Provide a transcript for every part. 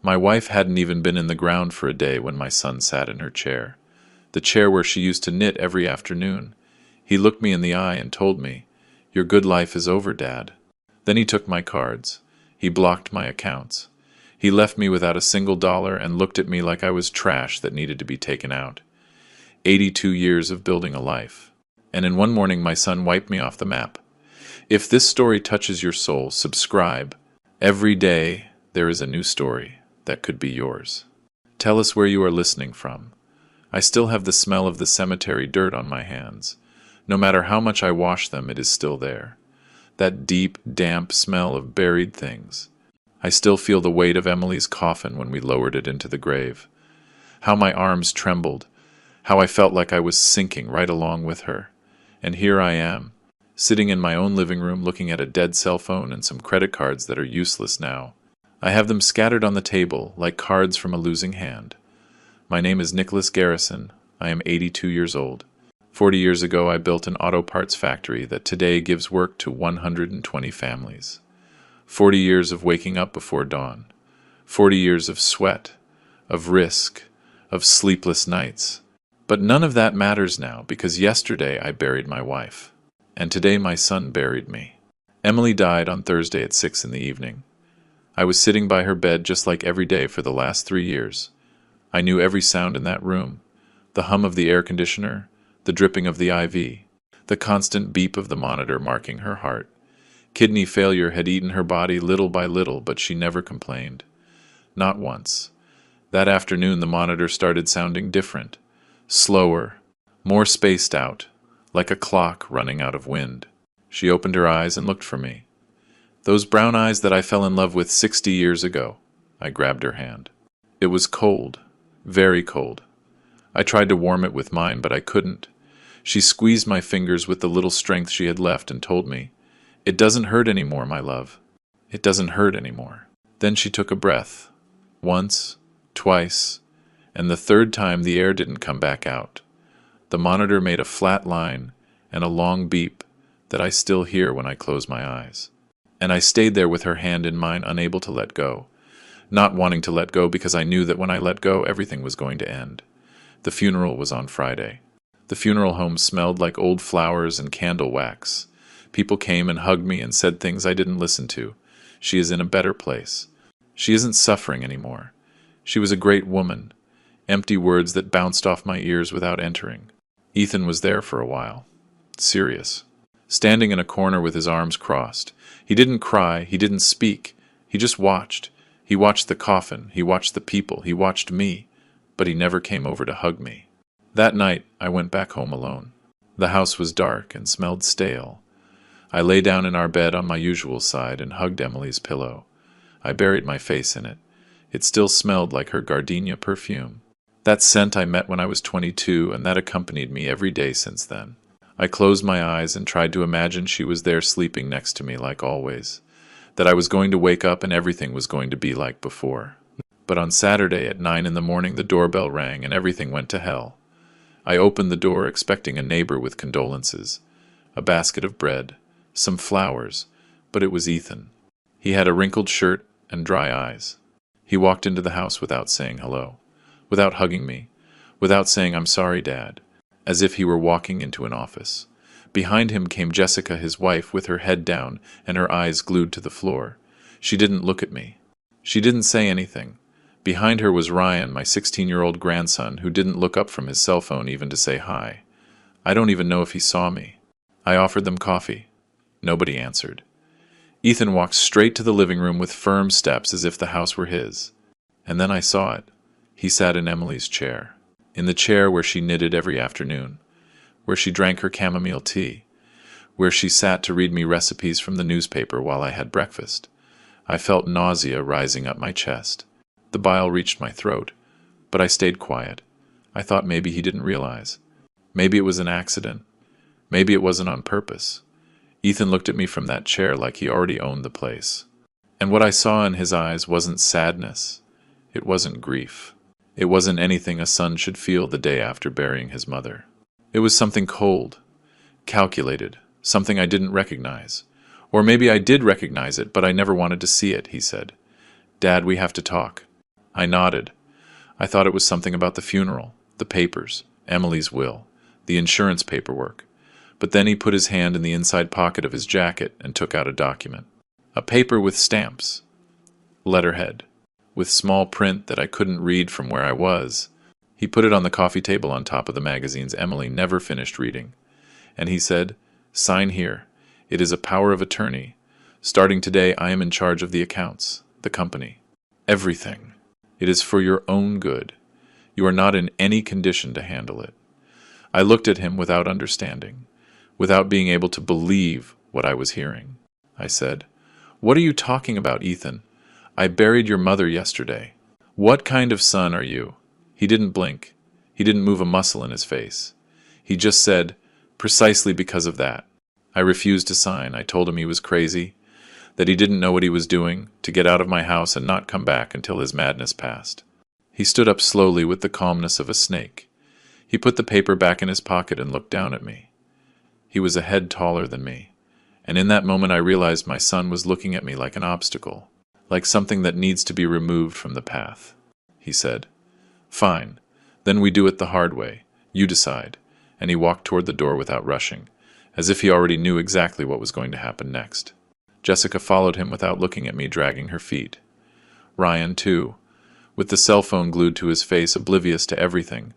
My wife hadn't even been in the ground for a day when my son sat in her chair, the chair where she used to knit every afternoon. He looked me in the eye and told me, "Your good life is over, Dad." Then he took my cards. He blocked my accounts. He left me without a single dollar and looked at me like I was trash that needed to be taken out. 82 years of building a life. And in one morning my son wiped me off the map. If this story touches your soul, subscribe. Every day there is a new story that could be yours. Tell us where you are listening from. I still have the smell of the cemetery dirt on my hands. No matter how much I wash them, it is still there. That deep, damp smell of buried things. I still feel the weight of Emily's coffin when we lowered it into the grave. How my arms trembled. How I felt like I was sinking right along with her. And here I am, sitting in my own living room looking at a dead cell phone and some credit cards that are useless now. I have them scattered on the table like cards from a losing hand. My name is Nicholas Garrison. I am 82 years old. 40 years ago, I built an auto parts factory that today gives work to 120 families. 40 years of waking up before dawn. 40 years of sweat, of risk, of sleepless nights. But none of that matters now because yesterday I buried my wife. And today my son buried me. Emily died on Thursday at 6 in the evening. I was sitting by her bed just like every day for the last 3 years. I knew every sound in that room. The hum of the air conditioner, the dripping of the IV, the constant beep of the monitor marking her heart. Kidney failure had eaten her body little by little, but she never complained. Not once. That afternoon the monitor started sounding different, slower, more spaced out, like a clock running out of wind. She opened her eyes and looked for me. Those brown eyes that I fell in love with 60 years ago. I grabbed her hand. It was cold, very cold. I tried to warm it with mine, but I couldn't. She squeezed my fingers with the little strength she had left and told me, "It doesn't hurt anymore, my love. It doesn't hurt anymore." Then she took a breath. Once, twice, and the third time the air didn't come back out. The monitor made a flat line and a long beep that I still hear when I close my eyes. And I stayed there with her hand in mine, unable to let go. Not wanting to let go because I knew that when I let go, everything was going to end. The funeral was on Friday. The funeral home smelled like old flowers and candle wax. People came and hugged me and said things I didn't listen to. She is in a better place. She isn't suffering anymore. She was a great woman. Empty words that bounced off my ears without entering. Ethan was there for a while. Serious. Standing in a corner with his arms crossed. He didn't cry, he didn't speak. He just watched. He watched the coffin, he watched the people, he watched me. But he never came over to hug me. That night, I went back home alone. The house was dark and smelled stale. I lay down in our bed on my usual side and hugged Emily's pillow. I buried my face in it. It still smelled like her gardenia perfume. That scent I met when I was 22, and that accompanied me every day since then. I closed my eyes and tried to imagine she was there sleeping next to me like always. That I was going to wake up and everything was going to be like before. But on Saturday at 9 in the morning the doorbell rang and everything went to hell. I opened the door expecting a neighbor with condolences, a basket of bread, some flowers, but it was Ethan. He had a wrinkled shirt and dry eyes. He walked into the house without saying hello, without hugging me, without saying "I'm sorry, Dad," as if he were walking into an office. Behind him came Jessica, his wife, with her head down and her eyes glued to the floor. She didn't look at me. She didn't say anything. Behind her was Ryan, my 16-year-old grandson, who didn't look up from his cell phone even to say hi. I don't even know if he saw me. I offered them coffee. Nobody answered. Ethan walked straight to the living room with firm steps as if the house were his. And then I saw it. He sat in Emily's chair. In the chair where she knitted every afternoon. Where she drank her chamomile tea. Where she sat to read me recipes from the newspaper while I had breakfast. I felt nausea rising up my chest. The bile reached my throat, but I stayed quiet. I thought maybe he didn't realize. Maybe it was an accident. Maybe it wasn't on purpose. Ethan looked at me from that chair like he already owned the place. And what I saw in his eyes wasn't sadness. It wasn't grief. It wasn't anything a son should feel the day after burying his mother. It was something cold, calculated, something I didn't recognize. Or maybe I did recognize it, but I never wanted to see it, he said. "Dad, we have to talk." I nodded. I thought it was something about the funeral, the papers, Emily's will, the insurance paperwork. But then he put his hand in the inside pocket of his jacket and took out a document. A paper with stamps, letterhead, with small print that I couldn't read from where I was. He put it on the coffee table on top of the magazines Emily never finished reading. And he said, "Sign here. It is a power of attorney. Starting today, I am in charge of the accounts, the company, everything. It is for your own good. You are not in any condition to handle it." I looked at him without understanding, without being able to believe what I was hearing. I said, "What are you talking about, Ethan? I buried your mother yesterday. What kind of son are you?" He didn't blink. He didn't move a muscle in his face. He just said, "Precisely because of that." I refused to sign. I told him he was crazy, that he didn't know what he was doing, to get out of my house and not come back until his madness passed. He stood up slowly with the calmness of a snake. He put the paper back in his pocket and looked down at me. He was a head taller than me, and in that moment I realized my son was looking at me like an obstacle, like something that needs to be removed from the path. He said, "Fine, then we do it the hard way. You decide," and he walked toward the door without rushing, as if he already knew exactly what was going to happen next. Jessica followed him without looking at me, dragging her feet. Ryan, too, with the cell phone glued to his face, oblivious to everything,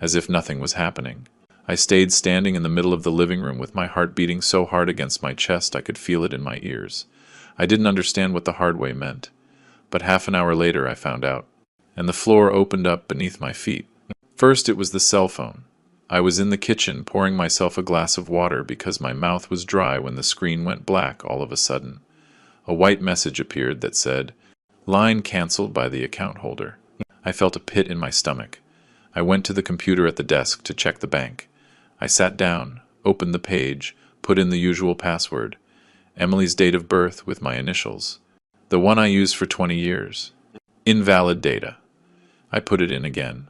as if nothing was happening. I stayed standing in the middle of the living room with my heart beating so hard against my chest I could feel it in my ears. I didn't understand what the hard way meant, but half an hour later I found out, and the floor opened up beneath my feet. First it was the cell phone. I was in the kitchen pouring myself a glass of water because my mouth was dry when the screen went black all of a sudden. A white message appeared that said, "Line canceled by the account holder." I felt a pit in my stomach. I went to the computer at the desk to check the bank. I sat down, opened the page, put in the usual password, Emily's date of birth with my initials, the one I used for 20 years. Invalid data. I put it in again,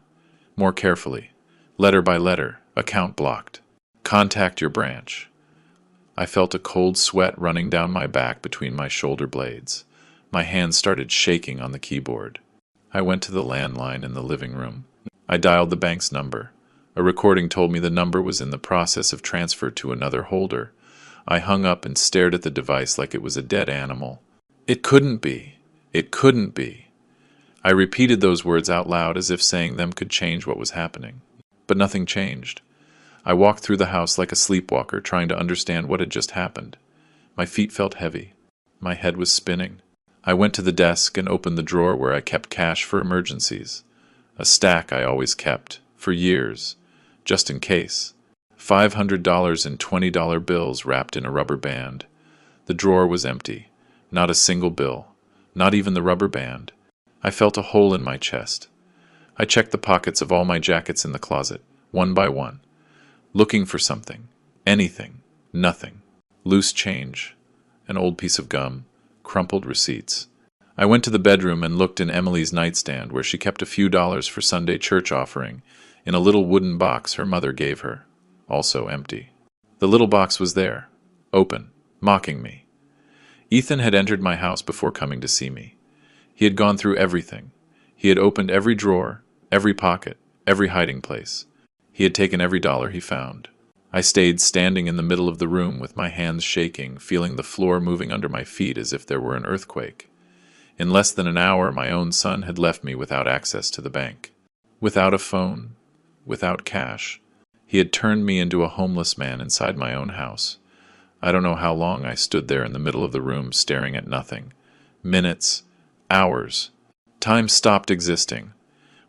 more carefully, letter by letter, account blocked. Contact your branch. I felt a cold sweat running down my back between my shoulder blades. My hands started shaking on the keyboard. I went to the landline in the living room. I dialed the bank's number. A recording told me the number was in the process of transfer to another holder. I hung up and stared at the device like it was a dead animal. It couldn't be. It couldn't be. I repeated those words out loud as if saying them could change what was happening. But nothing changed. I walked through the house like a sleepwalker, trying to understand what had just happened. My feet felt heavy. My head was spinning. I went to the desk and opened the drawer where I kept cash for emergencies. A stack I always kept, for years, just in case. $500 in $20 bills wrapped in a rubber band. The drawer was empty. Not a single bill. Not even the rubber band. I felt a hole in my chest. I checked the pockets of all my jackets in the closet, one by one, looking for something. Anything. Nothing. Loose change. An old piece of gum. Crumpled receipts. I went to the bedroom and looked in Emily's nightstand, where she kept a few dollars for Sunday church offering, in a little wooden box her mother gave her, also empty. The little box was there, open, mocking me. Ethan had entered my house before coming to see me. He had gone through everything. He had opened every drawer, every pocket, every hiding place. He had taken every dollar he found. I stayed standing in the middle of the room with my hands shaking, feeling the floor moving under my feet as if there were an earthquake. In less than an hour, my own son had left me without access to the bank. Without a phone, without cash. He had turned me into a homeless man inside my own house. I don't know how long I stood there in the middle of the room staring at nothing. Minutes, hours. Time stopped existing.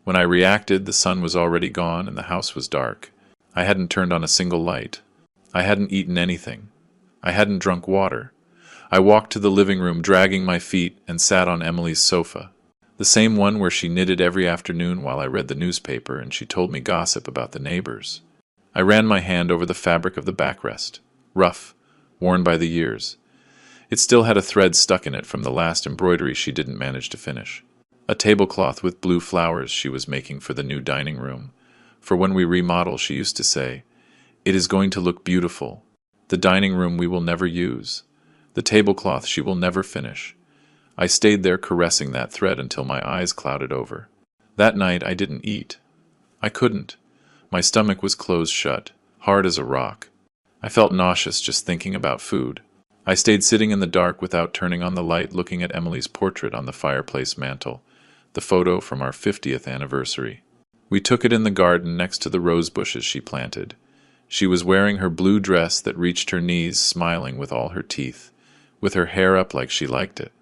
When I reacted, the sun was already gone and the house was dark. I hadn't turned on a single light. I hadn't eaten anything. I hadn't drunk water. I walked to the living room, dragging my feet, and sat on Emily's sofa, the same one where she knitted every afternoon while I read the newspaper and she told me gossip about the neighbors. I ran my hand over the fabric of the backrest, rough, worn by the years. It still had a thread stuck in it from the last embroidery she didn't manage to finish. A tablecloth with blue flowers she was making for the new dining room. For when we remodel, she used to say, "It is going to look beautiful. The dining room we will never use. The tablecloth she will never finish." I stayed there caressing that thread until my eyes clouded over. That night I didn't eat. I couldn't. My stomach was closed shut, hard as a rock. I felt nauseous just thinking about food. I stayed sitting in the dark without turning on the light, looking at Emily's portrait on the fireplace mantel, the photo from our 50th anniversary. We took it in the garden next to the rose bushes she planted. She was wearing her blue dress that reached her knees, smiling with all her teeth, with her hair up like she liked it.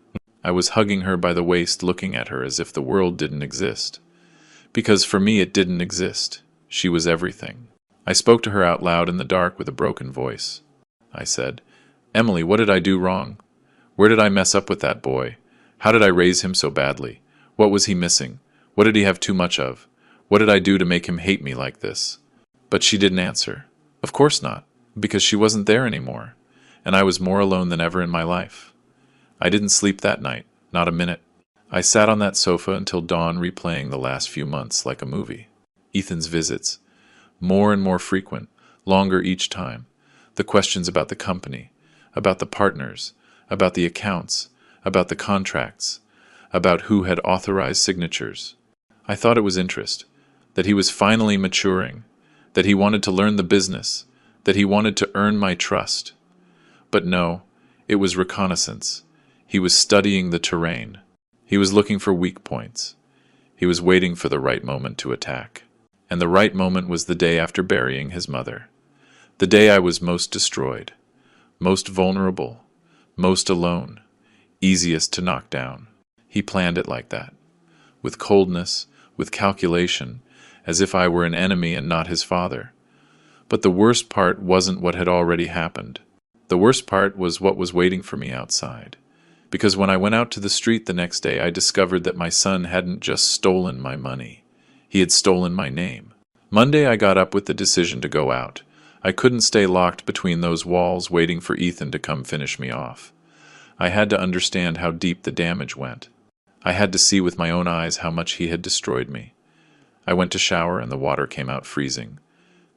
I was hugging her by the waist, looking at her as if the world didn't exist. Because for me it didn't exist. She was everything. I spoke to her out loud in the dark with a broken voice. I said, "Emily, what did I do wrong? Where did I mess up with that boy? How did I raise him so badly? What was he missing? What did he have too much of? What did I do to make him hate me like this?" But she didn't answer. Of course not, because she wasn't there anymore, and I was more alone than ever in my life. I didn't sleep that night, not a minute. I sat on that sofa until dawn, replaying the last few months like a movie. Ethan's visits, more and more frequent, longer each time. The questions about the company, about the partners, about the accounts, about the contracts, about who had authorized signatures. I thought it was interest, that he was finally maturing, that he wanted to learn the business, that he wanted to earn my trust. But no, it was reconnaissance. He was studying the terrain. He was looking for weak points. He was waiting for the right moment to attack. And the right moment was the day after burying his mother. The day I was most destroyed, most vulnerable, most alone, easiest to knock down. He planned it like that, with coldness, with calculation, as if I were an enemy and not his father. But the worst part wasn't what had already happened. The worst part was what was waiting for me outside. Because when I went out to the street the next day, I discovered that my son hadn't just stolen my money. He had stolen my name. Monday I got up with the decision to go out. I couldn't stay locked between those walls waiting for Ethan to come finish me off. I had to understand how deep the damage went. I had to see with my own eyes how much he had destroyed me. I went to shower and the water came out freezing.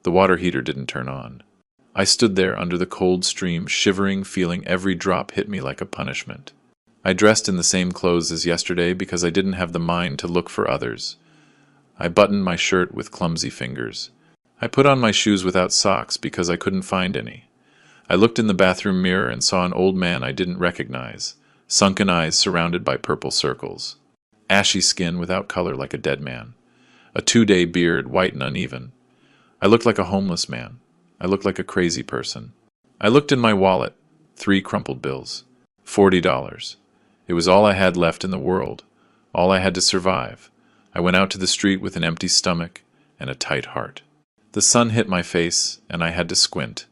The water heater didn't turn on. I stood there under the cold stream, shivering, feeling every drop hit me like a punishment. I dressed in the same clothes as yesterday because I didn't have the mind to look for others. I buttoned my shirt with clumsy fingers. I put on my shoes without socks because I couldn't find any. I looked in the bathroom mirror and saw an old man I didn't recognize, sunken eyes surrounded by purple circles, ashy skin without color like a dead man, a 2-day beard, white and uneven. I looked like a homeless man. I looked like a crazy person. I looked in my wallet, 3 crumpled bills, $40. It was all I had left in the world, all I had to survive. I went out to the street with an empty stomach and a tight heart. The sun hit my face, and I had to squint.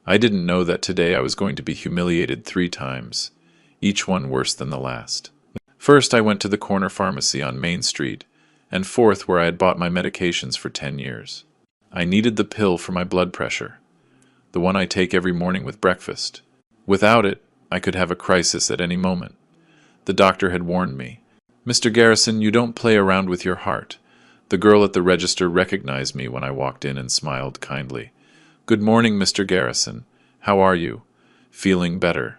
I didn't know that today I was going to be humiliated 3 times, each one worse than the last. First, I went to the corner pharmacy on Main Street, and fourth, where I had bought my medications for 10 years. I needed the pill for my blood pressure, the one I take every morning with breakfast. Without it, I could have a crisis at any moment. The doctor had warned me, "Mr. Garrison, you don't play around with your heart." The girl at the register recognized me when I walked in and smiled kindly. "Good morning, Mr. Garrison. How are you? Feeling better?"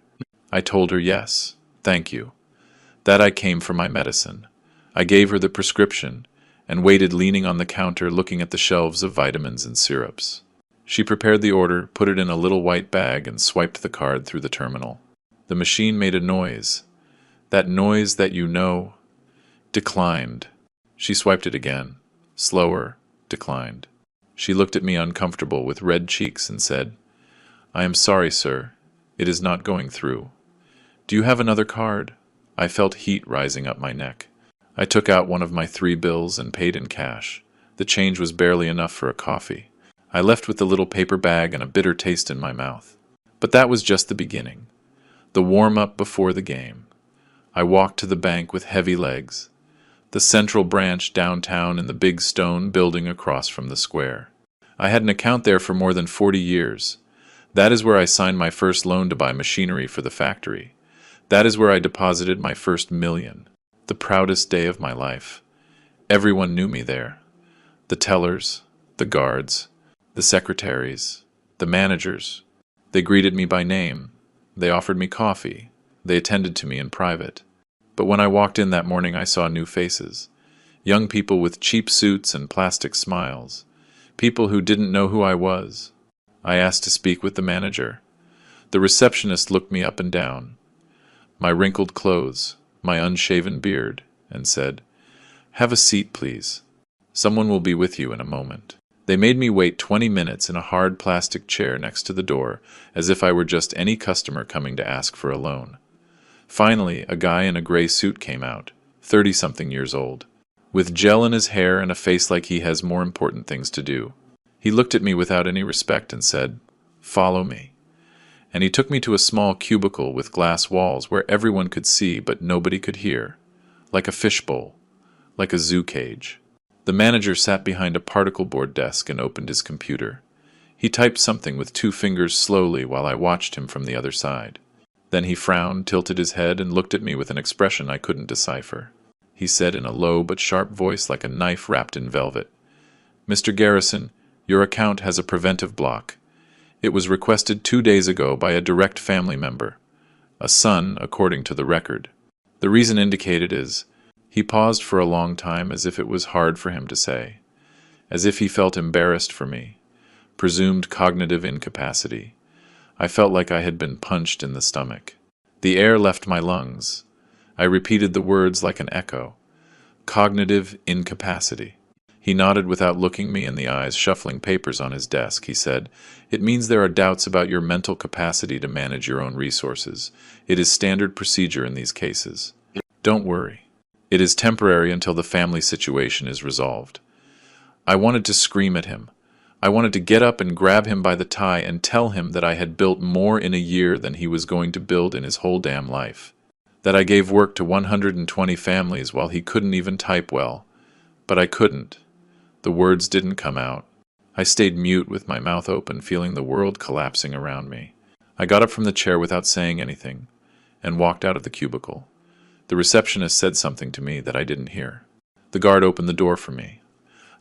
I told her yes, thank you. That I came for my medicine. I gave her the prescription and waited leaning on the counter looking at the shelves of vitamins and syrups. She prepared the order, put it in a little white bag, and swiped the card through the terminal. The machine made a noise. That noise that you know. Declined. She swiped it again. Slower. Declined. She looked at me uncomfortable with red cheeks and said, "I am sorry, sir. It is not going through. Do you have another card?" I felt heat rising up my neck. I took out one of my 3 bills and paid in cash. The change was barely enough for a coffee. I left with the little paper bag and a bitter taste in my mouth. But that was just the beginning. The warm-up before the game. I walked to the bank with heavy legs. The central branch downtown in the big stone building across from the square. I had an account there for more than 40 years. That is where I signed my first loan to buy machinery for the factory. That is where I deposited my first $1,000,000. The proudest day of my life. Everyone knew me there. The tellers, the guards, the secretaries, the managers. They greeted me by name. They offered me coffee. They attended to me in private. But when I walked in that morning, I saw new faces. Young people with cheap suits and plastic smiles. People who didn't know who I was. I asked to speak with the manager. The receptionist looked me up and down, my wrinkled clothes, my unshaven beard, and said, "Have a seat, please. Someone will be with you in a moment." They made me wait 20 minutes in a hard plastic chair next to the door, as if I were just any customer coming to ask for a loan. Finally, a guy in a gray suit came out, 30-something years old, with gel in his hair and a face like he has more important things to do. He looked at me without any respect and said, "Follow me." And he took me to a small cubicle with glass walls where everyone could see but nobody could hear, like a fishbowl, like a zoo cage. The manager sat behind a particle board desk and opened his computer. He typed something with 2 fingers slowly while I watched him from the other side. Then he frowned, tilted his head, and looked at me with an expression I couldn't decipher. He said in a low but sharp voice like a knife wrapped in velvet, "Mr. Garrison, your account has a preventive block. It was requested 2 days ago by a direct family member, a son, according to the record. The reason indicated is—" He paused for a long time, as if it was hard for him to say, as if he felt embarrassed for me. Presumed cognitive incapacity. I felt like I had been punched in the stomach. The air left my lungs. I repeated the words like an echo. Cognitive incapacity. He nodded without looking me in the eyes, shuffling papers on his desk. He said, "It means there are doubts about your mental capacity to manage your own resources. It is standard procedure in these cases. Don't worry. It is temporary until the family situation is resolved." I wanted to scream at him. I wanted to get up and grab him by the tie and tell him that I had built more in a year than he was going to build in his whole damn life. That I gave work to 120 families while he couldn't even type well. But I couldn't. The words didn't come out. I stayed mute with my mouth open, feeling the world collapsing around me. I got up from the chair without saying anything and walked out of the cubicle. The receptionist said something to me that I didn't hear. The guard opened the door for me.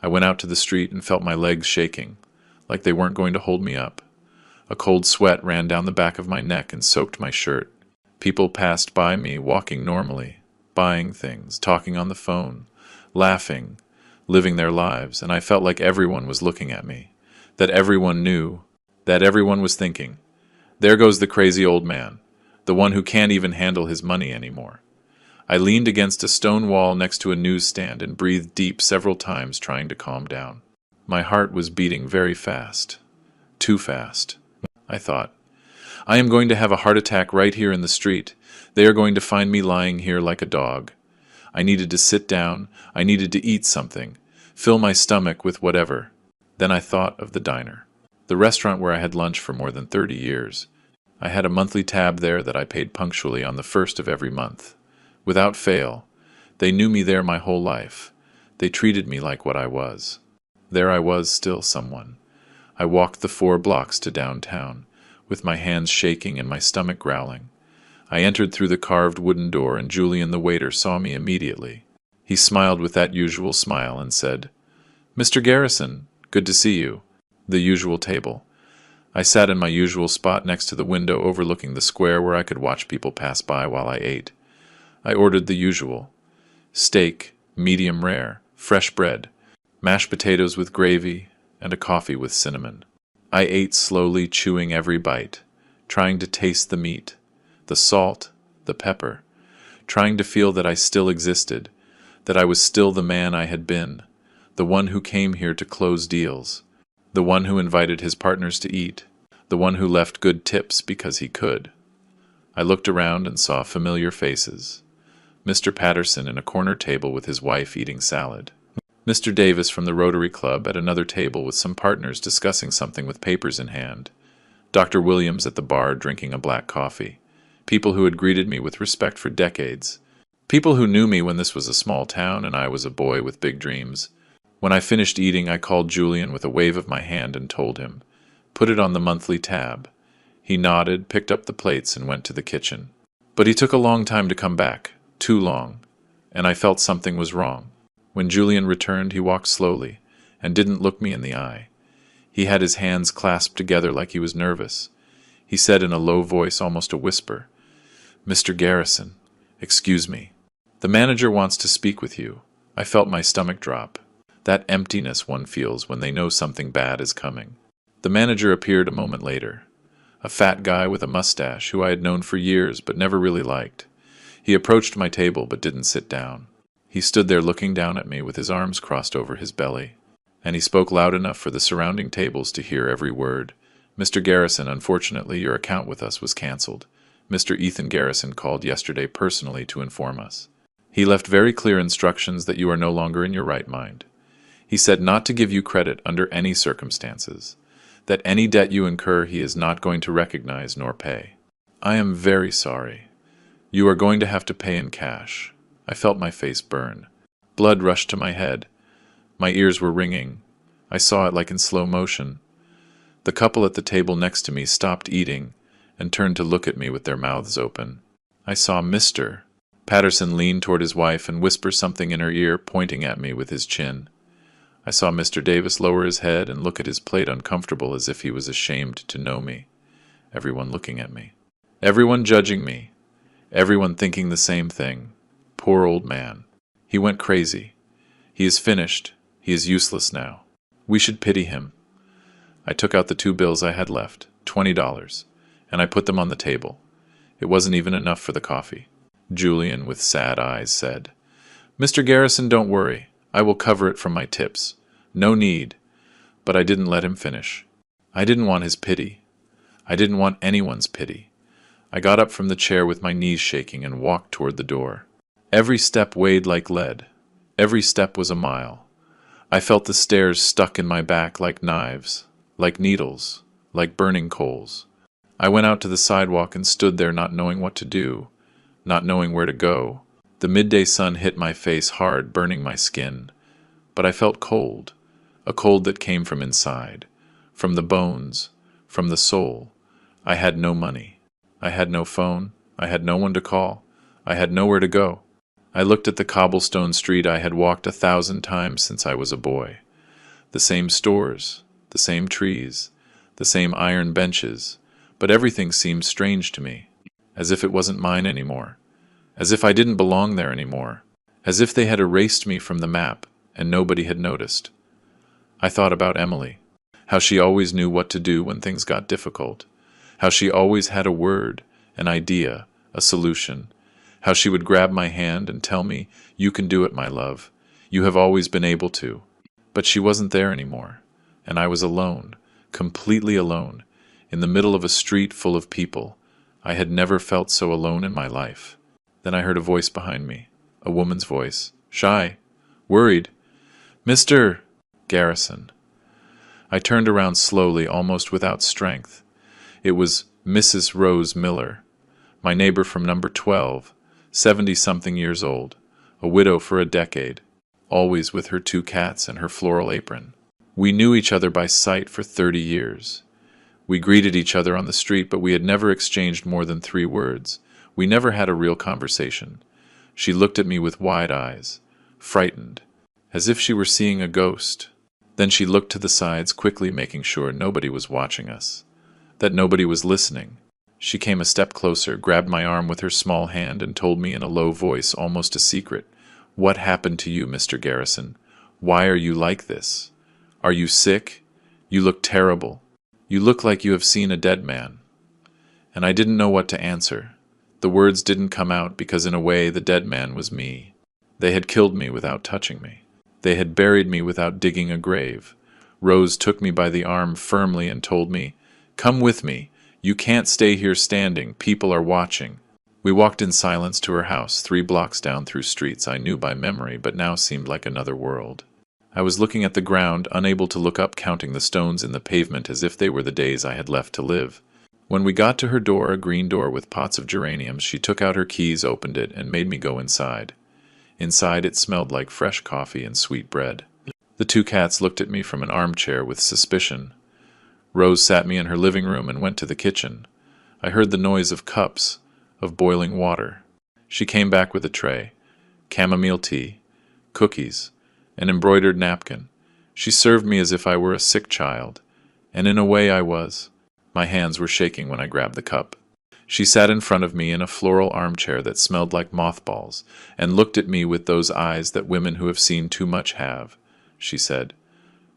I went out to the street and felt my legs shaking, like they weren't going to hold me up. A cold sweat ran down the back of my neck and soaked my shirt. People passed by me, walking normally, buying things, talking on the phone, laughing, living their lives, and I felt like everyone was looking at me, that everyone knew, that everyone was thinking, "There goes the crazy old man, the one who can't even handle his money anymore." I leaned against a stone wall next to a newsstand and breathed deep several times, trying to calm down. My heart was beating very fast. Too fast. I thought, "I am going to have a heart attack right here in the street. They are going to find me lying here like a dog." I needed to sit down. I needed to eat something, fill my stomach with whatever. Then I thought of the diner, the restaurant where I had lunch for more than 30 years. I had a monthly tab there that I paid punctually on the 1st of every month. Without fail. They knew me there my whole life. They treated me like what I was. There I was, still someone. I walked the 4 blocks to downtown, with my hands shaking and my stomach growling. I entered through the carved wooden door, and Julian, the waiter, saw me immediately. He smiled with that usual smile and said, "Mr. Garrison, good to see you." The usual table. I sat in my usual spot next to the window overlooking the square where I could watch people pass by while I ate. I ordered the usual. Steak, medium rare, fresh bread, mashed potatoes with gravy, and a coffee with cinnamon. I ate slowly, chewing every bite, trying to taste the meat, the salt, the pepper, trying to feel that I still existed, that I was still the man I had been, the one who came here to close deals, the one who invited his partners to eat, the one who left good tips because he could. I looked around and saw familiar faces. Mr. Patterson in a corner table with his wife eating salad. Mr. Davis from the Rotary Club at another table with some partners discussing something with papers in hand. Dr. Williams at the bar drinking a black coffee. People who had greeted me with respect for decades. People who knew me when this was a small town and I was a boy with big dreams. When I finished eating, I called Julian with a wave of my hand and told him, "Put it on the monthly tab." He nodded, picked up the plates, and went to the kitchen. But he took a long time to come back. Too long, and I felt something was wrong. When Julian returned, he walked slowly and didn't look me in the eye. He had his hands clasped together like he was nervous. He said in a low voice, almost a whisper, "Mr. Garrison, excuse me." "The manager wants to speak with you." I felt my stomach drop. That emptiness one feels when they know something bad is coming. The manager appeared a moment later. A fat guy with a mustache who I had known for years but never really liked. He approached my table but didn't sit down. He stood there looking down at me with his arms crossed over his belly. And he spoke loud enough for the surrounding tables to hear every word. "Mr. Garrison, unfortunately, your account with us was cancelled. Mr. Ethan Garrison called yesterday personally to inform us. He left very clear instructions that you are no longer in your right mind. He said not to give you credit under any circumstances, that any debt you incur he is not going to recognize nor pay. I am very sorry. You are going to have to pay in cash." I felt my face burn. Blood rushed to my head. My ears were ringing. I saw it like in slow motion. The couple at the table next to me stopped eating and turned to look at me with their mouths open. I saw Mr. Patterson lean toward his wife and whisper something in her ear, pointing at me with his chin. I saw Mr. Davis lower his head and look at his plate uncomfortable as if he was ashamed to know me. Everyone looking at me. Everyone judging me. Everyone thinking the same thing. Poor old man. He went crazy. He is finished. He is useless now. We should pity him. I took out the 2 bills I had left, $20, and I put them on the table. It wasn't even enough for the coffee. Julian, with sad eyes, said, "Mr. Garrison, don't worry. I will cover it from my tips. No need." But I didn't let him finish. I didn't want his pity. I didn't want anyone's pity. I got up from the chair with my knees shaking and walked toward the door. Every step weighed like lead. Every step was a mile. I felt the stairs stuck in my back like knives, like needles, like burning coals. I went out to the sidewalk and stood there not knowing what to do, not knowing where to go. The midday sun hit my face hard, burning my skin. But I felt cold, a cold that came from inside, from the bones, from the soul. I had no money. I had no phone. I had no one to call. I had nowhere to go. I looked at the cobblestone street I had walked 1,000 times since I was a boy. The same stores, the same trees, the same iron benches, but everything seemed strange to me, as if it wasn't mine anymore, as if I didn't belong there anymore, as if they had erased me from the map and nobody had noticed. I thought about Emily, how she always knew what to do when things got difficult, how she always had a word, an idea, a solution, how she would grab my hand and tell me, "You can do it, my love. You have always been able to." But she wasn't there anymore, and I was alone, completely alone, in the middle of a street full of people. I had never felt so alone in my life. Then I heard a voice behind me, a woman's voice, shy, worried. "Mr. Garrison." I turned around slowly, almost without strength. It was Mrs. Rose Miller, my neighbor from number 12, 70-something years old, a widow for a decade, always with her 2 cats and her floral apron. We knew each other by sight for 30 years. We greeted each other on the street, but we had never exchanged more than 3 words. We never had a real conversation. She looked at me with wide eyes, frightened, as if she were seeing a ghost. Then she looked to the sides, quickly making sure nobody was watching us, that nobody was listening. She came a step closer, grabbed my arm with her small hand, and told me in a low voice, almost a secret, "What happened to you, Mr. Garrison? Why are you like this? Are you sick? You look terrible. You look like you have seen a dead man." And I didn't know what to answer. The words didn't come out because in a way the dead man was me. They had killed me without touching me. They had buried me without digging a grave. Rose took me by the arm firmly and told me, "Come with me. You can't stay here standing. People are watching." We walked in silence to her house, 3 blocks down through streets I knew by memory but now seemed like another world. I was looking at the ground, unable to look up, counting the stones in the pavement as if they were the days I had left to live. When we got to her door, a green door with pots of geraniums, she took out her keys, opened it, and made me go inside. Inside it smelled like fresh coffee and sweet bread. The 2 cats looked at me from an armchair with suspicion. Rose sat me in her living room and went to the kitchen. I heard the noise of cups, of boiling water. She came back with a tray, chamomile tea, cookies, an embroidered napkin. She served me as if I were a sick child, and in a way I was. My hands were shaking when I grabbed the cup. She sat in front of me in a floral armchair that smelled like mothballs, and looked at me with those eyes that women who have seen too much have. She said,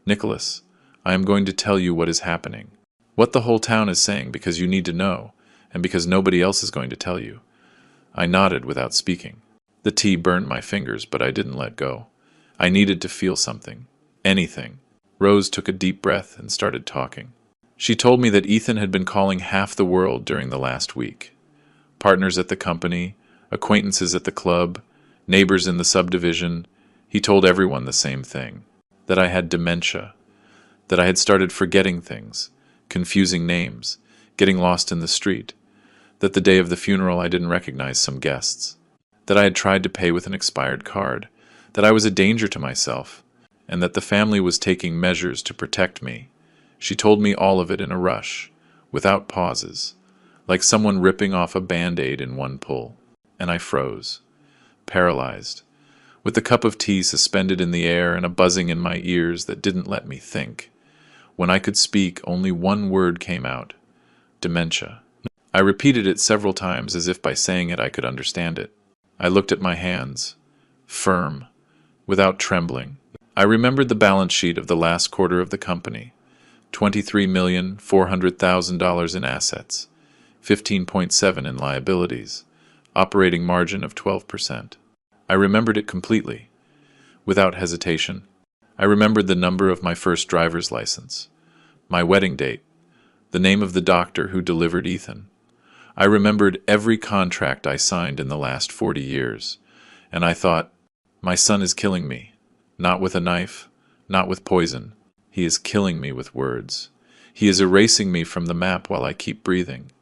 "Nicholas, I am going to tell you what is happening. What the whole town is saying, because you need to know, and because nobody else is going to tell you." I nodded without speaking. The tea burned my fingers, but I didn't let go. I needed to feel something. Anything. Rose took a deep breath and started talking. She told me that Ethan had been calling half the world during the last week. Partners at the company, acquaintances at the club, neighbors in the subdivision. He told everyone the same thing. That I had dementia. That I had started forgetting things, confusing names, getting lost in the street. That the day of the funeral I didn't recognize some guests. That I had tried to pay with an expired card. That I was a danger to myself. And that the family was taking measures to protect me. She told me all of it in a rush, without pauses, like someone ripping off a Band-Aid in one pull. And I froze, paralyzed, with the cup of tea suspended in the air and a buzzing in my ears that didn't let me think. When I could speak, only one word came out: dementia. I repeated it several times as if by saying it I could understand it. I looked at my hands, firm, without trembling. I remembered the balance sheet of the last quarter of the company. $23,400,000 in assets, 15.7 in liabilities, operating margin of 12%. I remembered it completely, without hesitation. I remembered the number of my first driver's license, my wedding date, the name of the doctor who delivered Ethan. I remembered every contract I signed in the last 40 years, and I thought, my son is killing me, not with a knife, not with poison. He is killing me with words. He is erasing me from the map while I keep breathing.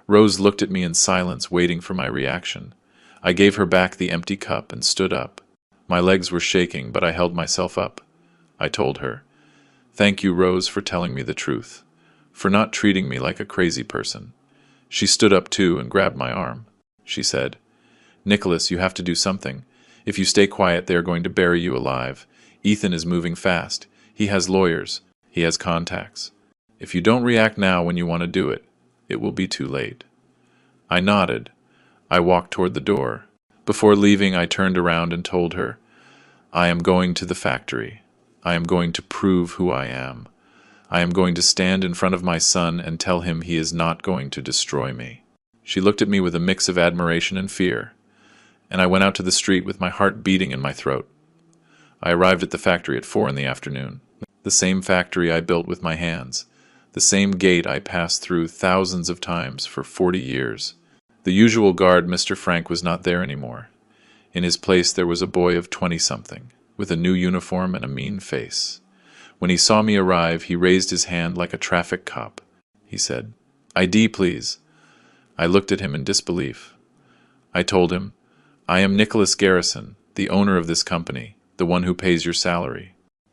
Rose looked at me in silence, waiting for my reaction. I gave her back the empty cup and stood up. My legs were shaking, but I held myself up. I told her, "Thank you, Rose, for telling me the truth, for not treating me like a crazy person." She stood up too and grabbed my arm. She said, "Nicholas, you have to do something. If you stay quiet, they are going to bury you alive. Ethan is moving fast. He has lawyers. He has contacts. If you don't react now when you want to do it, it will be too late." I nodded. I walked toward the door. Before leaving, I turned around and told her, "I am going to the factory. I am going to prove who I am. I am going to stand in front of my son and tell him he is not going to destroy me." She looked at me with a mix of admiration and fear, and I went out to the street with my heart beating in my throat. I arrived at the factory at 4 in the afternoon. The same factory I built with my hands. The same gate I passed through thousands of times for 40 years. The usual guard, Mr. Frank, was not there anymore. In his place there was a boy of 20-something, with a new uniform and a mean face. When he saw me arrive, he raised his hand like a traffic cop. He said, "ID, please." I looked at him in disbelief. I told him, "I am Nicholas Garrison, the owner of this company, the one who pays your salary."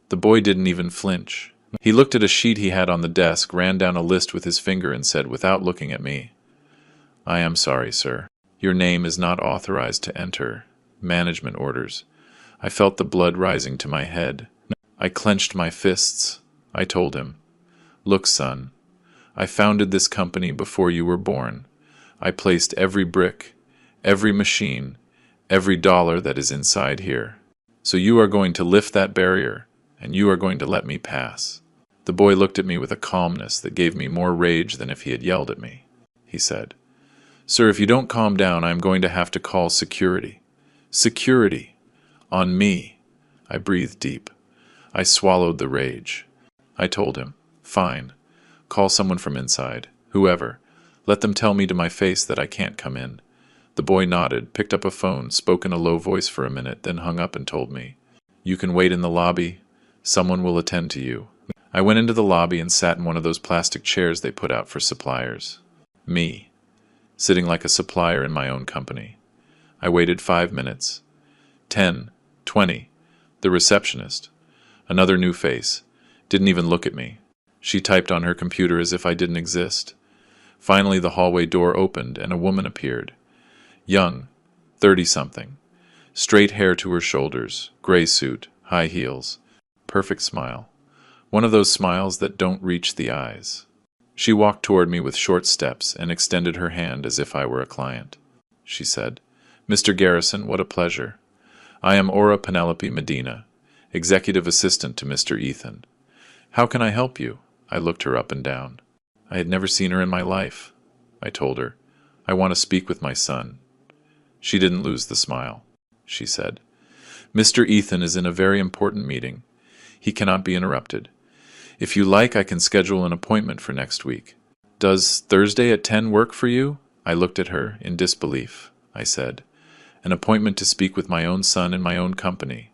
The boy didn't even flinch. He looked at a sheet he had on the desk, ran down a list with his finger, and said, without looking at me, "I am sorry, sir. Your name is not authorized to enter. Management orders." I felt the blood rising to my head. I clenched my fists. I told him, "Look, son, I founded this company before you were born. I placed every brick, every machine, every dollar that is inside here. So you are going to lift that barrier, and you are going to let me pass." The boy looked at me with a calmness that gave me more rage than if he had yelled at me. He said, "Sir, if you don't calm down, I am going to have to call security." Security! On me! I breathed deep. I swallowed the rage. I told him, "Fine. Call someone from inside. Whoever. Let them tell me to my face that I can't come in." The boy nodded, picked up a phone, spoke in a low voice for a minute, then hung up and told me, "You can wait in the lobby. Someone will attend to you." I went into the lobby and sat in one of those plastic chairs they put out for suppliers. Me, sitting like a supplier in my own company. I waited 5 minutes. 10, 20. The receptionist. Another new face. Didn't even look at me. She typed on her computer as if I didn't exist. Finally, the hallway door opened and a woman appeared. Young, 30-something. Straight hair to her shoulders, gray suit, high heels. Perfect smile. One of those smiles that don't reach the eyes. She walked toward me with short steps and extended her hand as if I were a client. She said, "Mr. Garrison, what a pleasure. I am Aura Penelope Medina, executive assistant to Mr. Ethan. How can I help you?" I looked her up and down. I had never seen her in my life. I told her, "I want to speak with my son." She didn't lose the smile. She said, "Mr. Ethan is in a very important meeting. He cannot be interrupted. If you like, I can schedule an appointment for next week. Does Thursday at 10 work for you?" I looked at her in disbelief. I said, "An appointment to speak with my own son in my own company."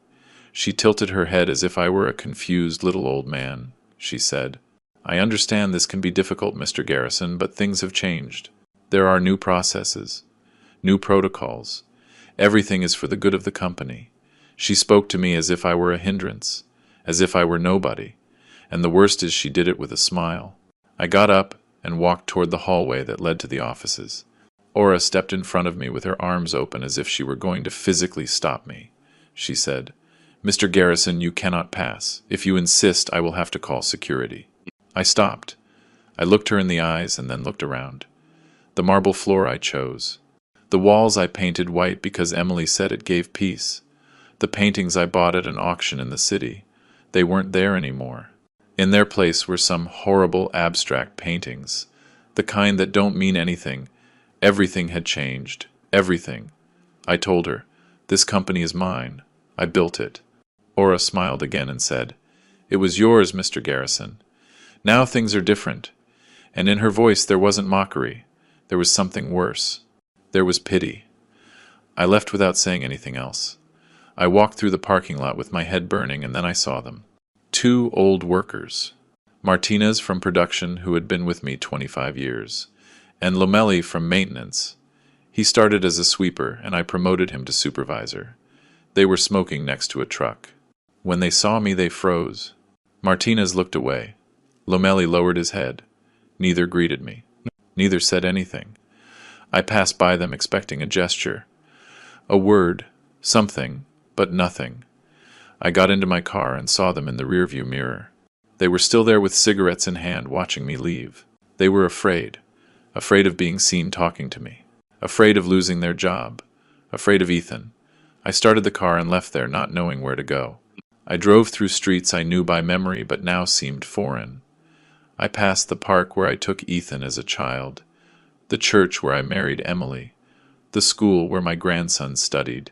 She tilted her head as if I were a confused little old man. She said, "I understand this can be difficult, Mr. Garrison, but things have changed. There are new processes, new protocols. Everything is for the good of the company." She spoke to me as if I were a hindrance, as if I were nobody, and the worst is she did it with a smile. I got up and walked toward the hallway that led to the offices. Aura stepped in front of me with her arms open as if she were going to physically stop me. She said, "Mr. Garrison, you cannot pass. If you insist, I will have to call security." I stopped. I looked her in the eyes and then looked around. The marble floor I chose. The walls I painted white because Emily said it gave peace. The paintings I bought at an auction in the city. They weren't there anymore. In their place were some horrible abstract paintings, the kind that don't mean anything. Everything had changed. Everything. I told her, "This company is mine. I built it." Aura smiled again and said, "It was yours, Mr. Garrison. Now things are different." And in her voice there wasn't mockery. There was something worse. There was pity. I left without saying anything else. I walked through the parking lot with my head burning, and then I saw them. Two old workers. Martinez from production, who had been with me 25 years, and Lomelli from maintenance. He started as a sweeper, and I promoted him to supervisor. They were smoking next to a truck. When they saw me, they froze. Martinez looked away. Lomelli lowered his head. Neither greeted me. Neither said anything. I passed by them expecting a gesture. A word. Something. But nothing. I got into my car and saw them in the rearview mirror. They were still there with cigarettes in hand, watching me leave. They were afraid. Afraid of being seen talking to me. Afraid of losing their job. Afraid of Ethan. I started the car and left there, not knowing where to go. I drove through streets I knew by memory but now seemed foreign. I passed the park where I took Ethan as a child, the church where I married Emily, the school where my grandson studied.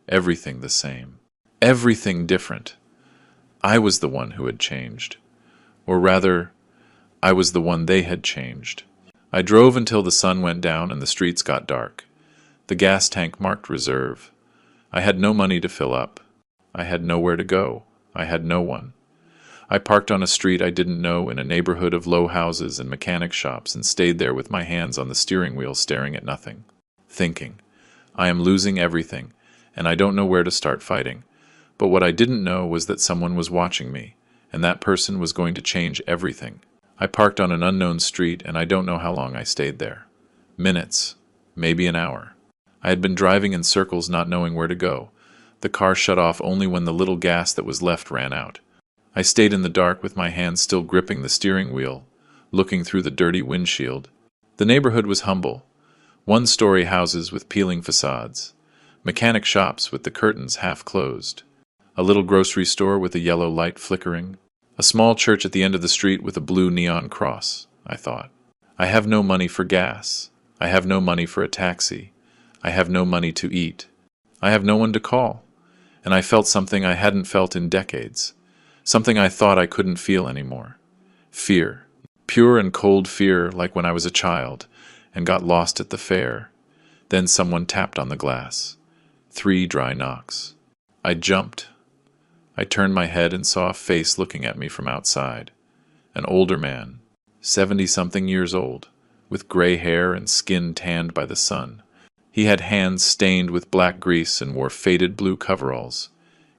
Everything the same. Everything different. I was the one who had changed. Or rather, I was the one they had changed. I drove until the sun went down and the streets got dark. The gas tank marked reserve. I had no money to fill up. I had nowhere to go. I had no one. I parked on a street I didn't know in a neighborhood of low houses and mechanic shops and stayed there with my hands on the steering wheel staring at nothing. Thinking, I am losing everything, and I don't know where to start fighting. But what I didn't know was that someone was watching me, and that person was going to change everything. I parked on an unknown street, and I don't know how long I stayed there. Minutes, maybe an hour. I had been driving in circles not knowing where to go. The car shut off only when the little gas that was left ran out. I stayed in the dark with my hands still gripping the steering wheel, looking through the dirty windshield. The neighborhood was humble. One-story houses with peeling facades. Mechanic shops with the curtains half closed. A little grocery store with a yellow light flickering. A small church at the end of the street with a blue neon cross, I thought. I have no money for gas. I have no money for a taxi. I have no money to eat. I have no one to call. And I felt something I hadn't felt in decades. Something I thought I couldn't feel anymore. Fear. Pure and cold fear like when I was a child and got lost at the fair. Then someone tapped on the glass. 3 dry knocks. I jumped. I turned my head and saw a face looking at me from outside. An older man, 70-something years old, with gray hair and skin tanned by the sun. He had hands stained with black grease and wore faded blue coveralls.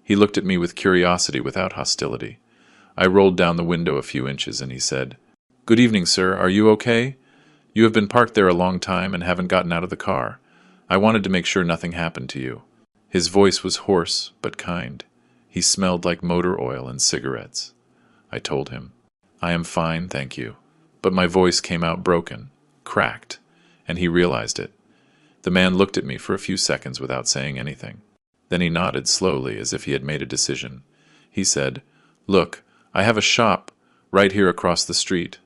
He looked at me with curiosity without hostility. I rolled down the window a few inches and he said, "Good evening, sir. Are you okay? You have been parked there a long time and haven't gotten out of the car. I wanted to make sure nothing happened to you." His voice was hoarse but kind. He smelled like motor oil and cigarettes. I told him, "I am fine, thank you." but my voice came out broken, cracked, and he realized it. The man looked at me for a few seconds without saying anything. Then he nodded slowly, as if he had made a decision. He said, "Look, I have a shop right here across the street.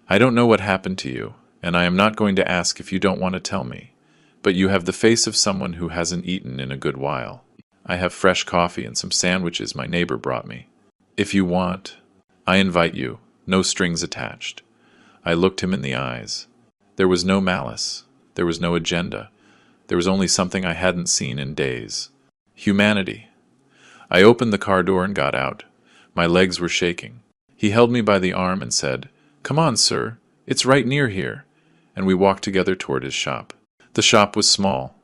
I don't know what happened to you, and I am not going to ask if you don't want to tell me. But you have the face of someone who hasn't eaten in a good while. I have fresh coffee and some sandwiches my neighbor brought me. If you want, I invite you, no strings attached." I looked him in the eyes. There was no malice. There was no agenda. There was only something I hadn't seen in days. Humanity. I opened the car door and got out. My legs were shaking. He held me by the arm and said, "Come on, sir. It's right near here." And we walked together toward his shop. The shop was small.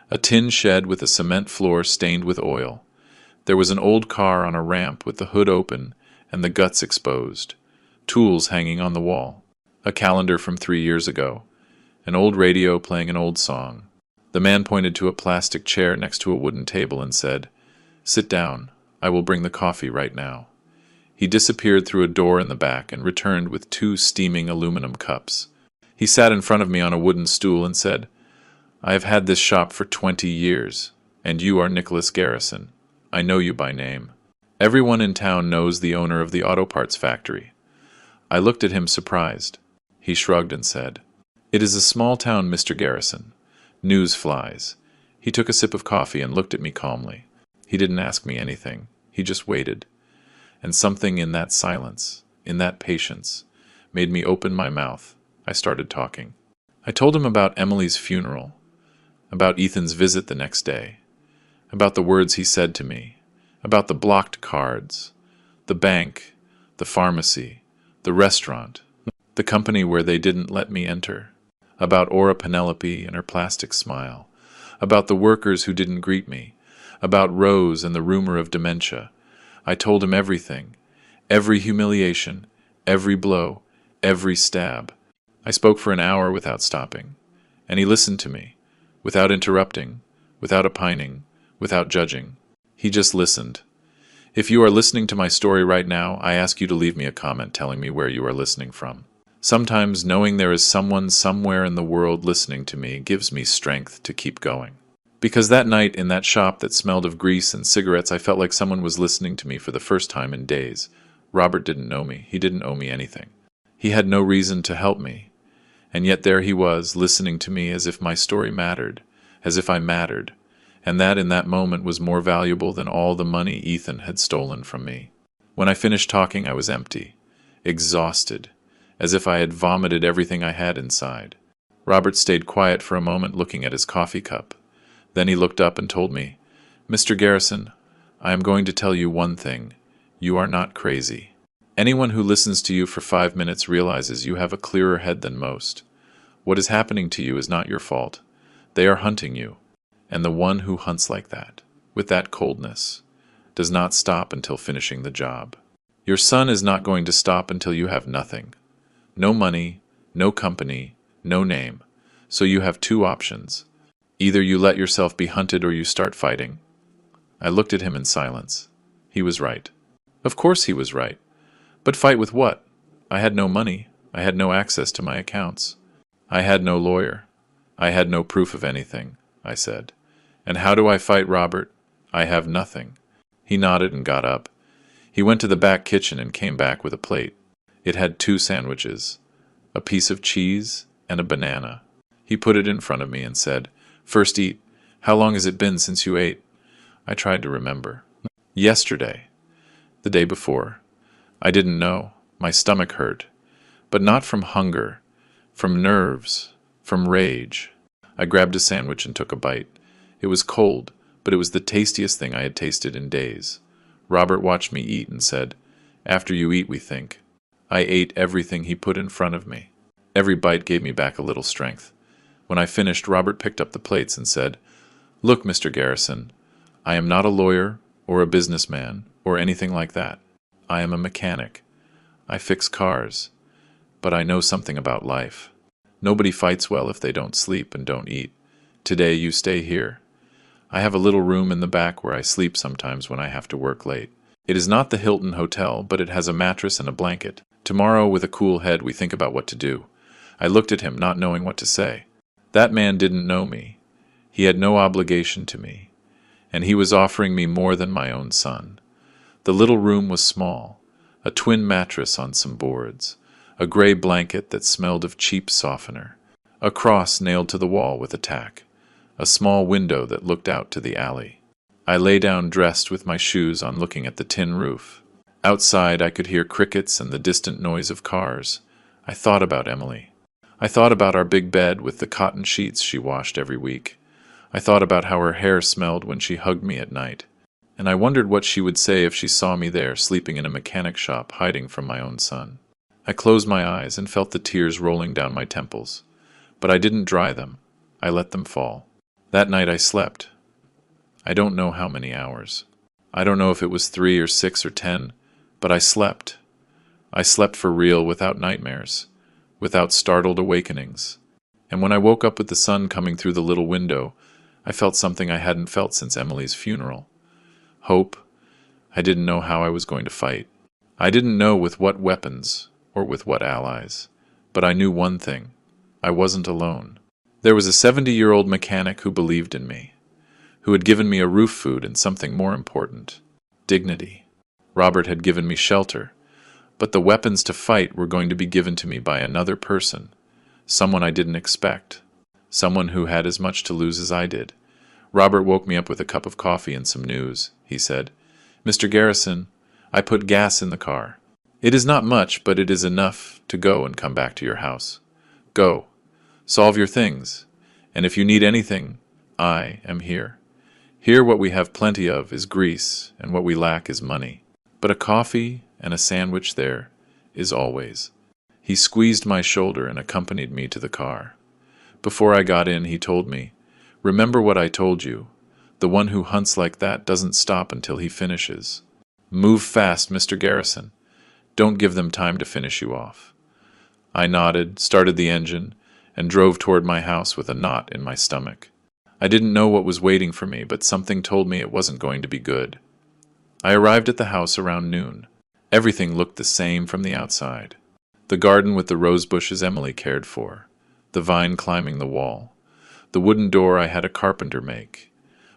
A tin shed with a cement floor stained with oil. There was an old car on a ramp with the hood open and the guts exposed. Tools hanging on the wall. A calendar from 3 years ago. An old radio playing an old song. The man pointed to a plastic chair next to a wooden table and said, "Sit down. I will bring the coffee right now." He disappeared through a door in the back and returned with 2 steaming aluminum cups. He sat in front of me on a wooden stool and said, "I have had this shop for 20 years, and you are Nicholas Garrison. I know you by name. Everyone in town knows the owner of the auto parts factory." I looked at him surprised. He shrugged and said, "It is a small town, Mr. Garrison. News flies." He took a sip of coffee and looked at me calmly. He didn't ask me anything. He just waited. And something in that silence, in that patience, made me open my mouth. I started talking. I told him about Emily's funeral, about Ethan's visit the next day, about the words he said to me, about the blocked cards, the bank, the pharmacy, the restaurant, the company where they didn't let me enter, about Aura Penelope and her plastic smile, about the workers who didn't greet me, about Rose and the rumor of dementia. I told him everything, every humiliation, every blow, every stab. I spoke for an hour without stopping, and he listened to me, without interrupting, without opining, without judging. He just listened. If you are listening to my story right now, I ask you to leave me a comment telling me where you are listening from. Sometimes knowing there is someone somewhere in the world listening to me gives me strength to keep going. Because that night in that shop that smelled of grease and cigarettes, I felt like someone was listening to me for the first time in days. Robert didn't know me. He didn't owe me anything. He had no reason to help me. And yet there he was, listening to me as if my story mattered, as if I mattered, and that in that moment was more valuable than all the money Ethan had stolen from me. When I finished talking, I was empty, exhausted, as if I had vomited everything I had inside. Robert stayed quiet for a moment, looking at his coffee cup. Then he looked up and told me, "Mr. Garrison, I am going to tell you one thing. You are not crazy. Anyone who listens to you for 5 minutes realizes you have a clearer head than most. What is happening to you is not your fault. They are hunting you. And the one who hunts like that, with that coldness, does not stop until finishing the job. Your son is not going to stop until you have nothing. No money, no company, no name. So you have 2 options. Either you let yourself be hunted or you start fighting." I looked at him in silence. He was right. Of course he was right. But fight with what? I had no money. I had no access to my accounts. I had no lawyer. I had no proof of anything, I said. "And how do I fight, Robert? I have nothing." He nodded and got up. He went to the back kitchen and came back with a plate. It had 2 sandwiches, a piece of cheese and a banana. He put it in front of me and said, "First eat. How long has it been since you ate?" I tried to remember. "Yesterday. The day before. I didn't know. My stomach hurt. But not from hunger. From nerves. From rage." I grabbed a sandwich and took a bite. It was cold, but it was the tastiest thing I had tasted in days. Robert watched me eat and said, "After you eat, we think." I ate everything he put in front of me. Every bite gave me back a little strength. When I finished, Robert picked up the plates and said, "Look, Mr. Garrison, I am not a lawyer or a businessman or anything like that. I am a mechanic. I fix cars. But I know something about life. Nobody fights well if they don't sleep and don't eat. Today you stay here. I have a little room in the back where I sleep sometimes when I have to work late. It is not the Hilton Hotel, but it has a mattress and a blanket. Tomorrow, with a cool head, we think about what to do. I looked at him, not knowing what to say. That man didn't know me. He had no obligation to me. And he was offering me more than my own son. The little room was small, a twin mattress on some boards, a gray blanket that smelled of cheap softener, a cross nailed to the wall with a tack, a small window that looked out to the alley. I lay down dressed with my shoes on, looking at the tin roof. Outside I could hear crickets and the distant noise of cars. I thought about Emily. I thought about our big bed with the cotton sheets she washed every week. I thought about how her hair smelled when she hugged me at night. And I wondered what she would say if she saw me there, sleeping in a mechanic shop, hiding from my own son. I closed my eyes and felt the tears rolling down my temples. But I didn't dry them. I let them fall. That night I slept. I don't know how many hours. I don't know if it was 3 or 6 or 10, but I slept. I slept for real, without nightmares, without startled awakenings. And when I woke up with the sun coming through the little window, I felt something I hadn't felt since Emily's funeral. Hope. I didn't know how I was going to fight. I didn't know with what weapons or with what allies. But I knew one thing. I wasn't alone. There was a 70-year-old mechanic who believed in me, who had given me a roof, food, and something more important, dignity. Robert had given me shelter, but the weapons to fight were going to be given to me by another person, someone I didn't expect, someone who had as much to lose as I did. Robert woke me up with a cup of coffee and some news. He said, "Mr. Garrison, I put gas in the car. It is not much, but it is enough to go and come back to your house. Go. Solve your things. And if you need anything, I am here. Here what we have plenty of is grease, and what we lack is money. But a coffee and a sandwich there is always." He squeezed my shoulder and accompanied me to the car. Before I got in, he told me, "Remember what I told you. The one who hunts like that doesn't stop until he finishes. Move fast, Mr. Garrison. Don't give them time to finish you off." I nodded, started the engine, and drove toward my house with a knot in my stomach. I didn't know what was waiting for me, but something told me it wasn't going to be good. I arrived at the house around noon. Everything looked the same from the outside. The garden with the rose bushes Emily cared for, the vine climbing the wall, the wooden door I had a carpenter make.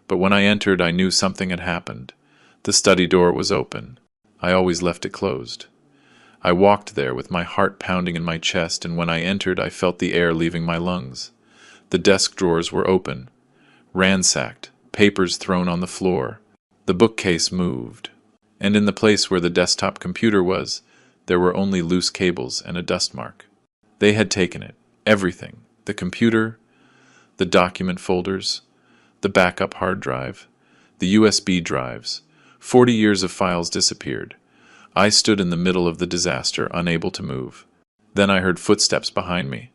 But when I entered, I knew something had happened. The study door was open. I always left it closed. I walked there with my heart pounding in my chest, and when I entered, I felt the air leaving my lungs. The desk drawers were open, ransacked, papers thrown on the floor. The bookcase moved, and in the place where the desktop computer was, there were only loose cables and a dust mark. They had taken it, everything, the computer, the document folders, the backup hard drive, the USB drives. 40 years of files disappeared. I stood in the middle of the disaster, unable to move. Then I heard footsteps behind me.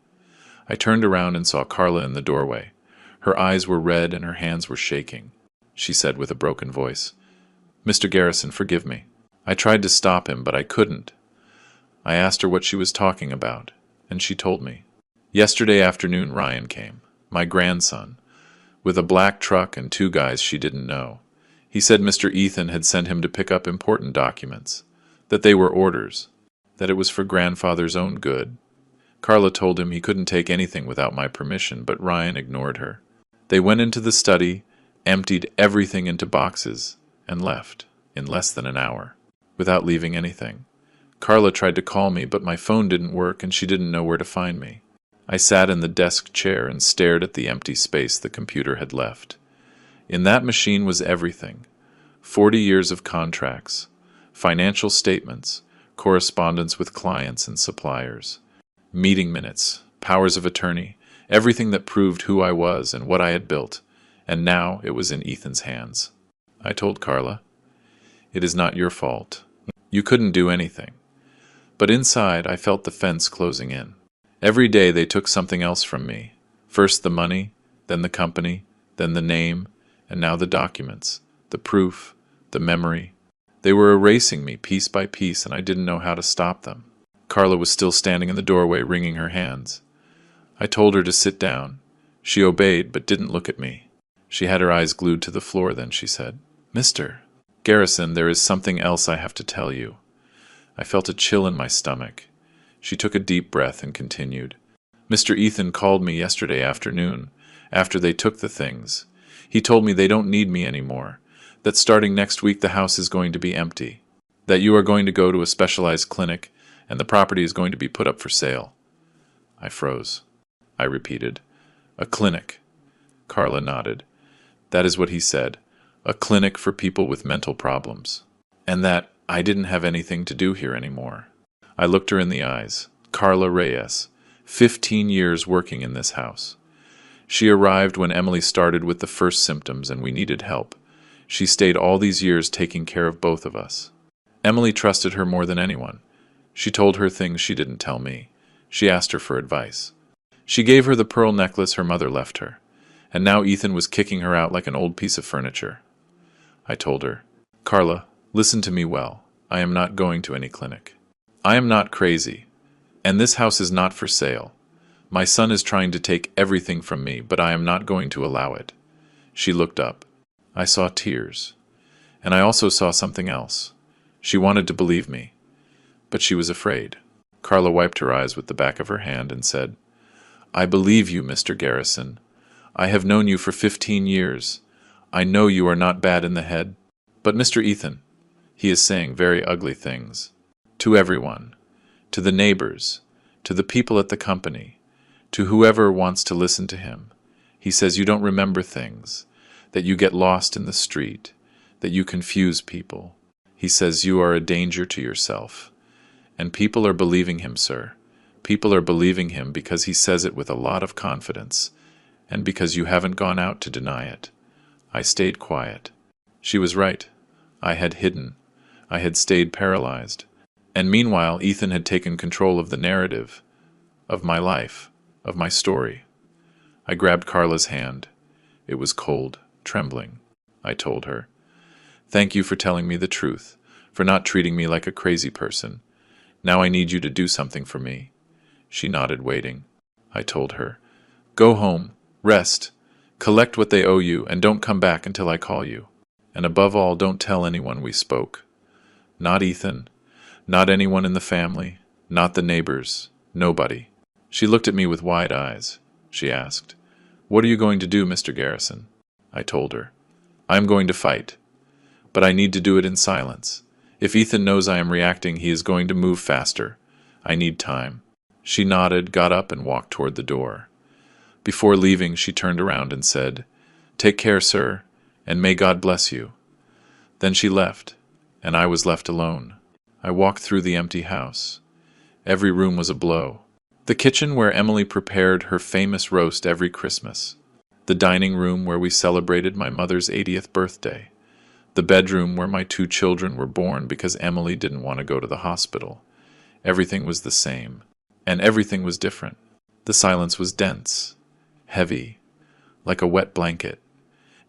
I turned around and saw Carla in the doorway. Her eyes were red and her hands were shaking. She said with a broken voice, "Mr. Garrison, forgive me." I tried to stop him, but I couldn't. I asked her what she was talking about, and she told me. Yesterday afternoon Ryan came, my grandson, with a black truck and 2 guys she didn't know. He said Mr. Ethan had sent him to pick up important documents, that they were orders, that it was for grandfather's own good. Carla told him he couldn't take anything without my permission, but Ryan ignored her. They went into the study, emptied everything into boxes, and left, in less than an hour, without leaving anything. Carla tried to call me, but my phone didn't work and she didn't know where to find me. I sat in the desk chair and stared at the empty space the computer had left. In that machine was everything. 40 years of contracts, financial statements, correspondence with clients and suppliers, meeting minutes, powers of attorney, everything that proved who I was and what I had built, and now it was in Ethan's hands. I told Carla, "It is not your fault. You couldn't do anything." But inside I felt the fence closing in. Every day they took something else from me. First the money, then the company, then the name, and now the documents, the proof, the memory. They were erasing me piece by piece, and I didn't know how to stop them. Carla was still standing in the doorway, wringing her hands. I told her to sit down. She obeyed, but didn't look at me. She had her eyes glued to the floor, then she said, "Mr. Garrison, there is something else I have to tell you." I felt a chill in my stomach. She took a deep breath and continued. Mr. Ethan called me yesterday afternoon, after they took the things. He told me they don't need me anymore, that starting next week the house is going to be empty, that you are going to go to a specialized clinic, and the property is going to be put up for sale. I froze. I repeated, "A clinic." Carla nodded. That is what he said, a clinic for people with mental problems. And that I didn't have anything to do here anymore. I looked her in the eyes. Carla Reyes, 15 years working in this house. She arrived when Emily started with the first symptoms and we needed help. She stayed all these years taking care of both of us. Emily trusted her more than anyone. She told her things she didn't tell me. She asked her for advice. She gave her the pearl necklace her mother left her. And now Ethan was kicking her out like an old piece of furniture. I told her, "Carla, listen to me well. I am not going to any clinic. I am not crazy. And this house is not for sale. My son is trying to take everything from me, but I am not going to allow it." She looked up. I saw tears. And I also saw something else. She wanted to believe me. But she was afraid. Carla wiped her eyes with the back of her hand and said, "I believe you, Mr. Garrison. I have known you for 15 years. I know you are not bad in the head. But Mr. Ethan, he is saying very ugly things. To everyone. To the neighbors. To the people at the company. To whoever wants to listen to him. He says you don't remember things. That you get lost in the street. That you confuse people. He says you are a danger to yourself. And people are believing him, sir. People are believing him because he says it with a lot of confidence. And because you haven't gone out to deny it." I stayed quiet. She was right. I had hidden. I had stayed paralyzed. And meanwhile, Ethan had taken control of the narrative, of my life, of my story. I grabbed Carla's hand. It was cold, trembling. I told her, "Thank you for telling me the truth, for not treating me like a crazy person. Now I need you to do something for me." She nodded, waiting. I told her, "Go home. Rest. Collect what they owe you, and don't come back until I call you. And above all, don't tell anyone we spoke. Not Ethan. Not anyone in the family. Not the neighbors. Nobody." She looked at me with wide eyes. She asked, "What are you going to do, Mr. Garrison?" I told her, "I am going to fight. But I need to do it in silence. If Ethan knows I am reacting, he is going to move faster. I need time." She nodded, got up, and walked toward the door. Before leaving, she turned around and said, "Take care, sir, and may God bless you." Then she left, and I was left alone. I walked through the empty house. Every room was a blow. The kitchen where Emily prepared her famous roast every Christmas. The dining room where we celebrated my mother's 80th birthday. The bedroom where my 2 children were born because Emily didn't want to go to the hospital. Everything was the same, and everything was different. The silence was dense. Heavy, like a wet blanket.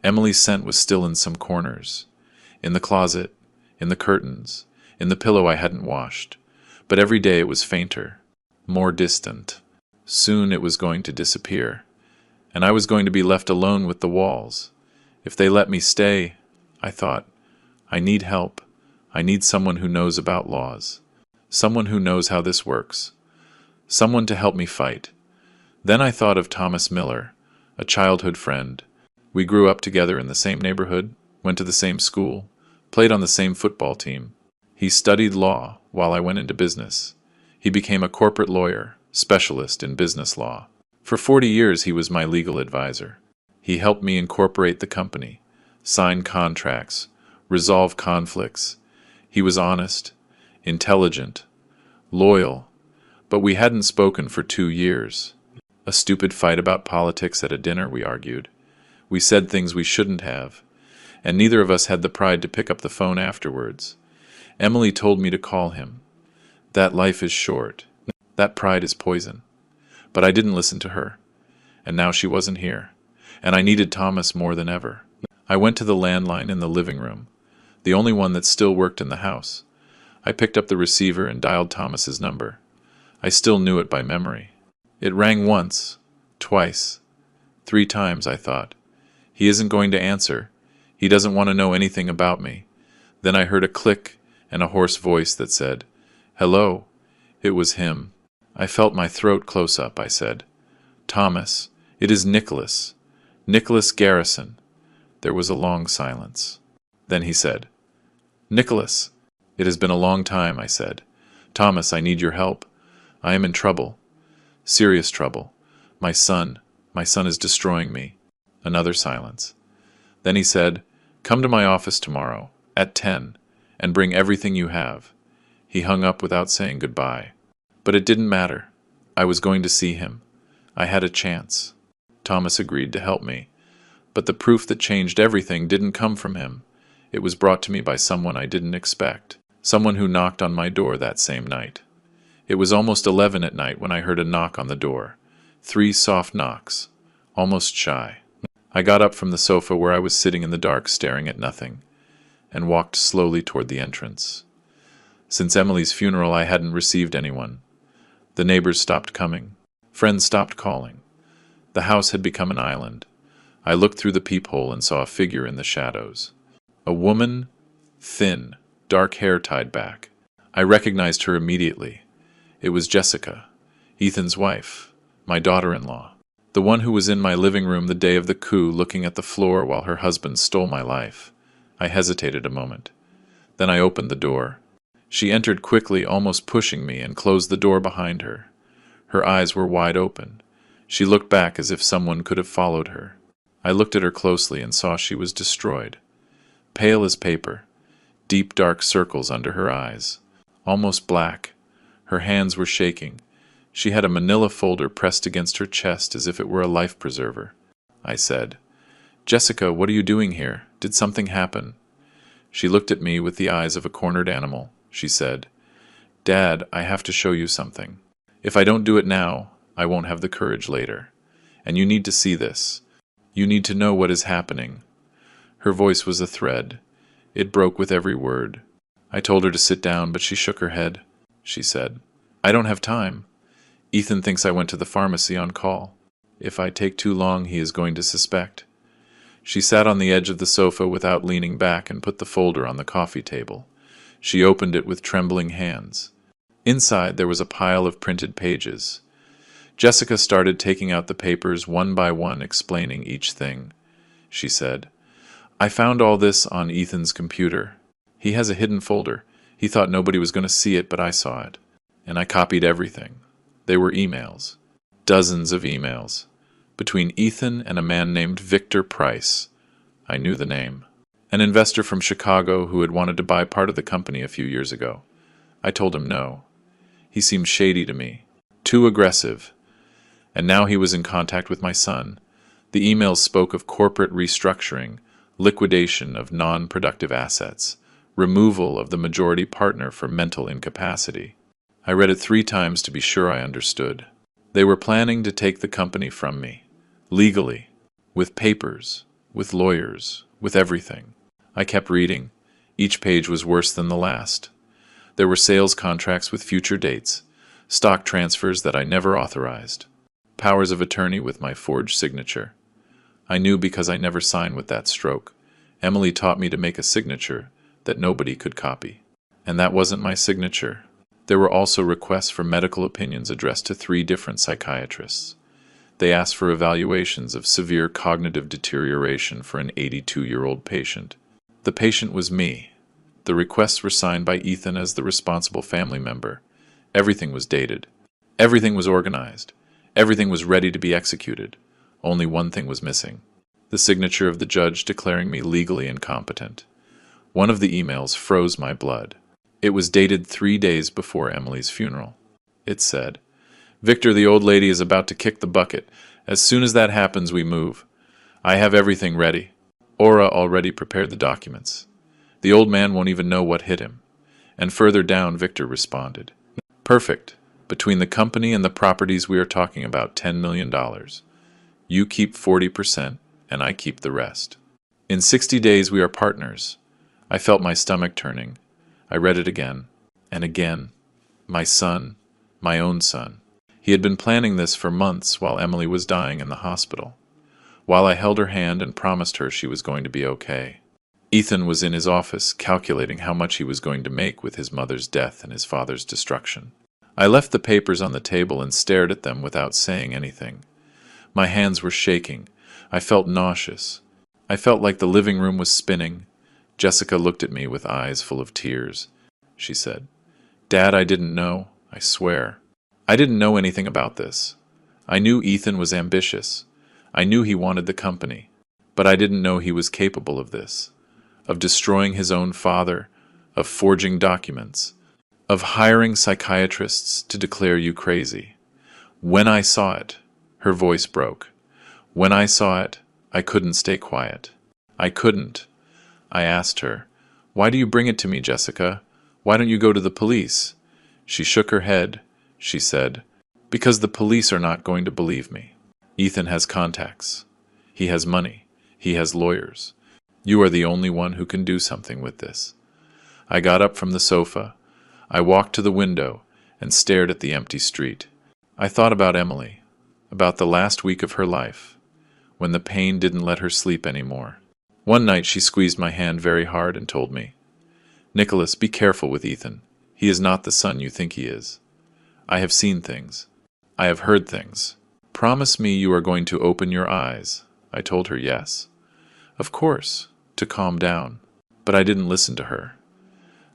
Emily's scent was still in some corners. In the closet, in the curtains, in the pillow I hadn't washed. But every day it was fainter, more distant. Soon it was going to disappear. And I was going to be left alone with the walls. If they let me stay, I thought, I need help. I need someone who knows about laws. Someone who knows how this works. Someone to help me fight. Then I thought of Thomas Miller, a childhood friend. We grew up together in the same neighborhood, went to the same school, played on the same football team. He studied law while I went into business. He became a corporate lawyer, specialist in business law. For 40 years he was my legal advisor. He helped me incorporate the company, sign contracts, resolve conflicts. He was honest, intelligent, loyal, but we hadn't spoken for 2 years. A stupid fight about politics at a dinner, we argued. We said things we shouldn't have, and neither of us had the pride to pick up the phone afterwards. Emily told me to call him. That life is short. That pride is poison. But I didn't listen to her. And now she wasn't here. And I needed Thomas more than ever. I went to the landline in the living room, the only one that still worked in the house. I picked up the receiver and dialed Thomas's number. I still knew it by memory. It rang once, twice, 3 times, I thought. He isn't going to answer. He doesn't want to know anything about me. Then I heard a click and a hoarse voice that said, "Hello." It was him. I felt my throat close up. I said, "Thomas, it is Nicholas. Nicholas Garrison." There was a long silence. Then he said, "Nicholas." "It has been a long time," I said. "Thomas, I need your help. I am in trouble. Serious trouble. My son is destroying me." Another silence. Then he said, "Come to my office tomorrow, at 10, and bring everything you have." He hung up without saying goodbye. But it didn't matter. I was going to see him. I had a chance. Thomas agreed to help me. But the proof that changed everything didn't come from him. It was brought to me by someone I didn't expect. Someone who knocked on my door that same night. It was almost 11 at night when I heard a knock on the door. 3 soft knocks. Almost shy. I got up from the sofa where I was sitting in the dark staring at nothing, and walked slowly toward the entrance. Since Emily's funeral I hadn't received anyone. The neighbors stopped coming. Friends stopped calling. The house had become an island. I looked through the peephole and saw a figure in the shadows. A woman, thin, dark hair tied back. I recognized her immediately. It was Jessica, Ethan's wife, my daughter-in-law, the one who was in my living room the day of the coup looking at the floor while her husband stole my life. I hesitated a moment. Then I opened the door. She entered quickly, almost pushing me, and closed the door behind her. Her eyes were wide open. She looked back as if someone could have followed her. I looked at her closely and saw she was destroyed. Pale as paper, deep dark circles under her eyes, almost black. Her hands were shaking. She had a manila folder pressed against her chest as if it were a life preserver. I said, "Jessica, what are you doing here? Did something happen?" She looked at me with the eyes of a cornered animal. She said, "Dad, I have to show you something. If I don't do it now, I won't have the courage later. And you need to see this. You need to know what is happening." Her voice was a thread. It broke with every word. I told her to sit down, but she shook her head. She said, "I don't have time. Ethan thinks I went to the pharmacy on call. If I take too long, he is going to suspect." She sat on the edge of the sofa without leaning back and put the folder on the coffee table. She opened it with trembling hands. Inside there was a pile of printed pages. Jessica started taking out the papers one by one, explaining each thing. She said, "I found all this on Ethan's computer. He has a hidden folder. He thought nobody was going to see it, but I saw it. And I copied everything. They were emails. Dozens of emails. Between Ethan and a man named Victor Price. I knew the name. An investor from Chicago who had wanted to buy part of the company a few years ago. I told him no. He seemed shady to me. Too aggressive. And now he was in contact with my son. The emails spoke of corporate restructuring, liquidation of non-productive assets, removal of the majority partner for mental incapacity. I read it 3 times to be sure I understood. They were planning to take the company from me, legally, with papers, with lawyers, with everything. I kept reading. Each page was worse than the last. There were sales contracts with future dates, stock transfers that I never authorized, powers of attorney with my forged signature. I knew because I never signed with that stroke. Emily taught me to make a signature that nobody could copy. And that wasn't my signature. There were also requests for medical opinions addressed to 3 different psychiatrists. They asked for evaluations of severe cognitive deterioration for an 82-year-old patient. The patient was me. The requests were signed by Ethan as the responsible family member. Everything was dated. Everything was organized. Everything was ready to be executed. Only one thing was missing: the signature of the judge declaring me legally incompetent. One of the emails froze my blood. It was dated 3 days before Emily's funeral. It said, "Victor, the old lady is about to kick the bucket. As soon as that happens, we move. I have everything ready. Aura already prepared the documents. The old man won't even know what hit him." And further down, Victor responded, "Perfect. Between the company and the properties we are talking about, $10 million. You keep 40%, and I keep the rest. In 60 days, we are partners." I felt my stomach turning. I read it again, and again. My son, my own son. He had been planning this for months while Emily was dying in the hospital, while I held her hand and promised her she was going to be okay. Ethan was in his office calculating how much he was going to make with his mother's death and his father's destruction. I left the papers on the table and stared at them without saying anything. My hands were shaking. I felt nauseous. I felt like the living room was spinning. Jessica looked at me with eyes full of tears. She said, "Dad, I didn't know. I swear. I didn't know anything about this. I knew Ethan was ambitious. I knew he wanted the company. But I didn't know he was capable of this. Of destroying his own father. Of forging documents. Of hiring psychiatrists to declare you crazy. When I saw it," her voice broke. "When I saw it, I couldn't stay quiet. I couldn't." I asked her, "Why do you bring it to me, Jessica? Why don't you go to the police?" She shook her head. She said, "Because the police are not going to believe me. Ethan has contacts. He has money. He has lawyers. You are the only one who can do something with this." I got up from the sofa. I walked to the window and stared at the empty street. I thought about Emily, about the last week of her life, when the pain didn't let her sleep anymore. One night she squeezed my hand very hard and told me, "Nicholas, be careful with Ethan. He is not the son you think he is. I have seen things. I have heard things. Promise me you are going to open your eyes." I told her yes. Of course, to calm down. But I didn't listen to her.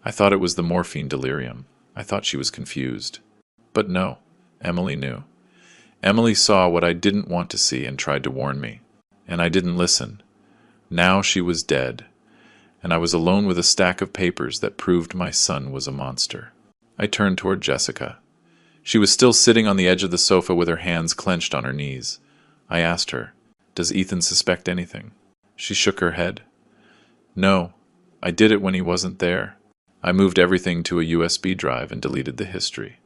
I thought it was the morphine delirium. I thought she was confused. But no, Emily knew. Emily saw what I didn't want to see and tried to warn me. And I didn't listen. Now she was dead, and I was alone with a stack of papers that proved my son was a monster. I turned toward Jessica. She was still sitting on the edge of the sofa with her hands clenched on her knees. I asked her, "Does Ethan suspect anything?" She shook her head. "No, I did it when he wasn't there. I moved everything to a USB drive and deleted the history.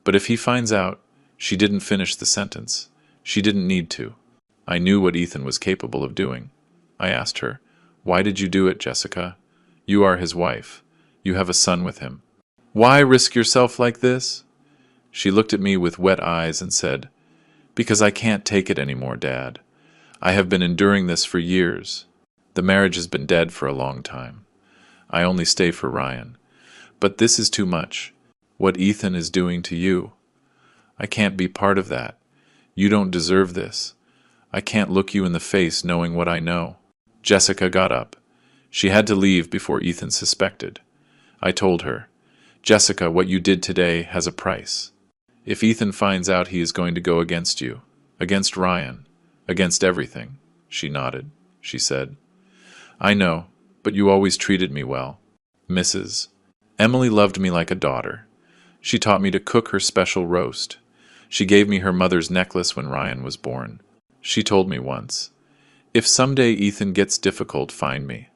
But if he finds out," she didn't finish the sentence. She didn't need to. I knew what Ethan was capable of doing. I asked her, "Why did you do it, Jessica? You are his wife. You have a son with him. Why risk yourself like this?" She looked at me with wet eyes and said, "Because I can't take it anymore, Dad. I have been enduring this for years. The marriage has been dead for a long time. I only stay for Ryan. But this is too much. What Ethan is doing to you. I can't be part of that. You don't deserve this. I can't look you in the face knowing what I know." Jessica got up. She had to leave before Ethan suspected. I told her, "Jessica, what you did today has a price. If Ethan finds out he is going to go against you, against Ryan, against everything." She nodded. She said, "I know, but you always treated me well, Mrs. Emily loved me like a daughter. She taught me to cook her special roast. She gave me her mother's necklace when Ryan was born. She told me once, 'If someday Ethan gets difficult, find me.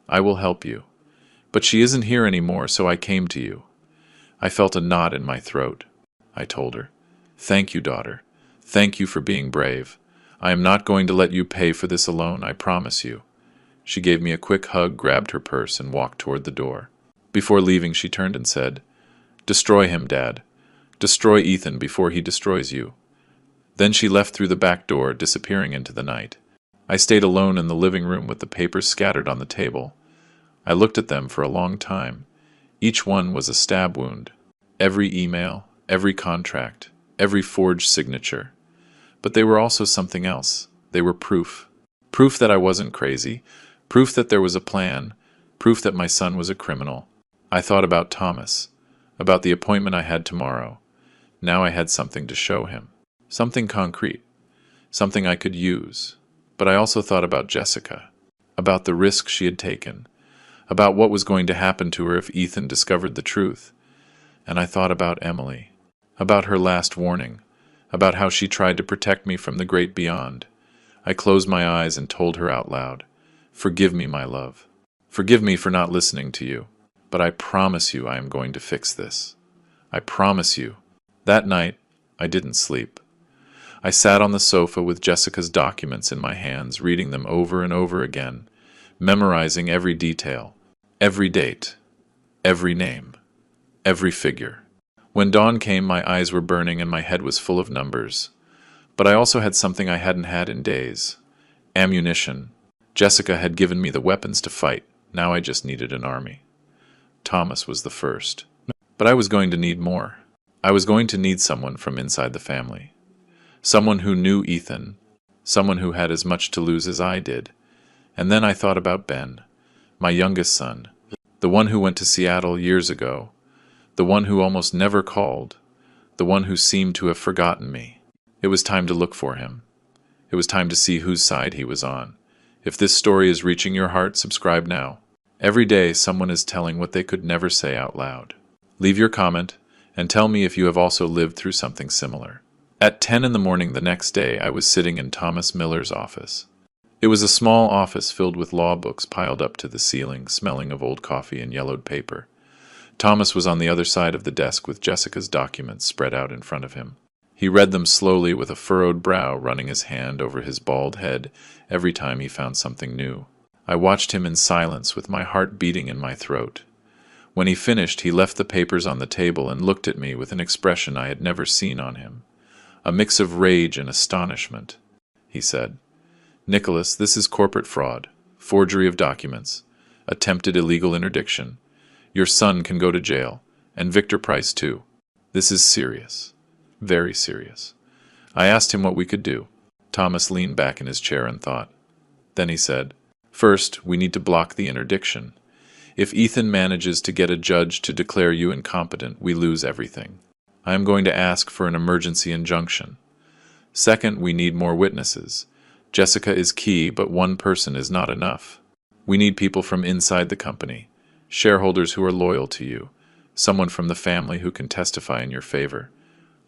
I will help you.' But she isn't here anymore, so I came to you." I felt a knot in my throat. I told her, "Thank you, daughter. Thank you for being brave. I am not going to let you pay for this alone, I promise you." She gave me a quick hug, grabbed her purse, and walked toward the door. Before leaving, she turned and said, "Destroy him, Dad. Destroy Ethan before he destroys you." Then she left through the back door, disappearing into the night. I stayed alone in the living room with the papers scattered on the table. I looked at them for a long time. Each one was a stab wound. Every email, every contract, every forged signature. But they were also something else. They were proof. Proof that I wasn't crazy. Proof that there was a plan. Proof that my son was a criminal. I thought about Thomas, about the appointment I had tomorrow. Now I had something to show him. Something concrete. Something I could use. But I also thought about Jessica, about the risk she had taken, about what was going to happen to her if Ethan discovered the truth. And I thought about Emily, about her last warning, about how she tried to protect me from the great beyond. I closed my eyes and told her out loud, "Forgive me, my love. Forgive me for not listening to you. But I promise you I am going to fix this. I promise you." That night, I didn't sleep. I sat on the sofa with Jessica's documents in my hands, reading them over and over again, memorizing every detail, every date, every name, every figure. When dawn came, my eyes were burning and my head was full of numbers. But I also had something I hadn't had in days. Ammunition. Jessica had given me the weapons to fight. Now I just needed an army. Thomas was the first. But I was going to need more. I was going to need someone from inside the family. Someone who knew Ethan, someone who had as much to lose as I did. And then I thought about Ben, my youngest son, the one who went to Seattle years ago, the one who almost never called, the one who seemed to have forgotten me. It was time to look for him. It was time to see whose side he was on. If this story is reaching your heart, subscribe now. Every day, someone is telling what they could never say out loud. Leave your comment and tell me if you have also lived through something similar. At 10 in the morning the next day, I was sitting in Thomas Miller's office. It was a small office filled with law books piled up to the ceiling, smelling of old coffee and yellowed paper. Thomas was on the other side of the desk with Jessica's documents spread out in front of him. He read them slowly with a furrowed brow, running his hand over his bald head every time he found something new. I watched him in silence, with my heart beating in my throat. When he finished, he left the papers on the table and looked at me with an expression I had never seen on him. A mix of rage and astonishment. He said, "Nicholas, this is corporate fraud, forgery of documents, attempted illegal interdiction. Your son can go to jail, and Victor Price too. This is serious. Very serious." I asked him what we could do. Thomas leaned back in his chair and thought. Then he said, "First, we need to block the interdiction. If Ethan manages to get a judge to declare you incompetent, we lose everything. I am going to ask for an emergency injunction. Second, we need more witnesses. Jessica is key, but one person is not enough. We need people from inside the company, shareholders who are loyal to you, someone from the family who can testify in your favor."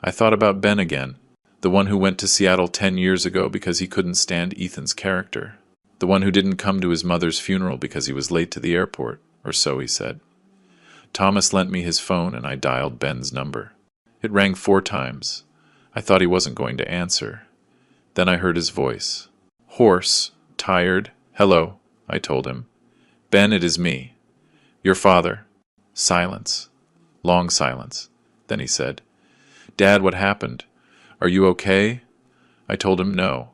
I thought about Ben again, the one who went to Seattle 10 years ago because he couldn't stand Ethan's character, the one who didn't come to his mother's funeral because he was late to the airport, or so he said. Thomas lent me his phone and I dialed Ben's number. It rang 4 times. I thought he wasn't going to answer. Then I heard his voice. Hoarse, tired. "Hello," I told him. "Ben, it is me. Your father." Silence. Long silence. Then he said, "Dad, what happened? Are you okay?" I told him no,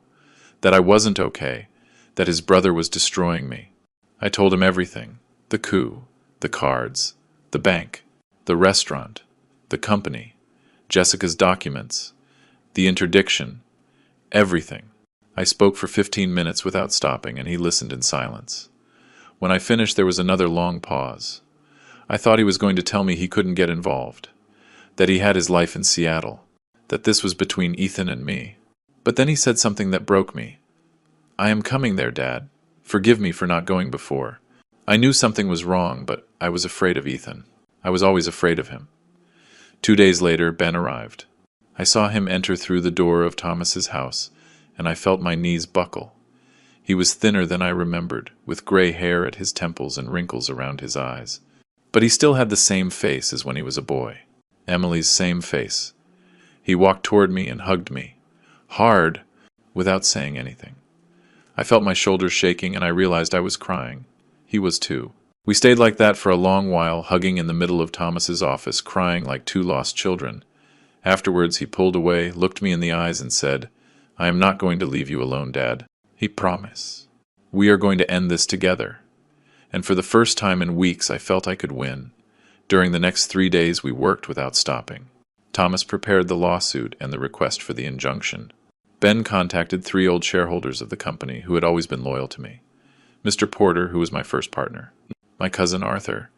that I wasn't okay, that his brother was destroying me. I told him everything. The coup, the cards, the bank, the restaurant, the company, Jessica's documents, the interdiction, everything. I spoke for 15 minutes without stopping, and he listened in silence. When I finished, there was another long pause. I thought he was going to tell me he couldn't get involved, that he had his life in Seattle, that this was between Ethan and me. But then he said something that broke me. "I am coming there, Dad. Forgive me for not going before. I knew something was wrong, but I was afraid of Ethan. I was always afraid of him." 2 days later, Ben arrived. I saw him enter through the door of Thomas's house, and I felt my knees buckle. He was thinner than I remembered, with gray hair at his temples and wrinkles around his eyes. But he still had the same face as when he was a boy. Emily's same face. He walked toward me and hugged me, hard, without saying anything. I felt my shoulders shaking and I realized I was crying. He was too. We stayed like that for a long while, hugging in the middle of Thomas's office, crying like 2 lost children. Afterwards, he pulled away, looked me in the eyes and said, "I am not going to leave you alone, Dad." He promised. "We are going to end this together." And for the first time in weeks, I felt I could win. During the next 3 days, we worked without stopping. Thomas prepared the lawsuit and the request for the injunction. Ben contacted 3 old shareholders of the company who had always been loyal to me. Mr. Porter, who was my first partner, my cousin Arthur,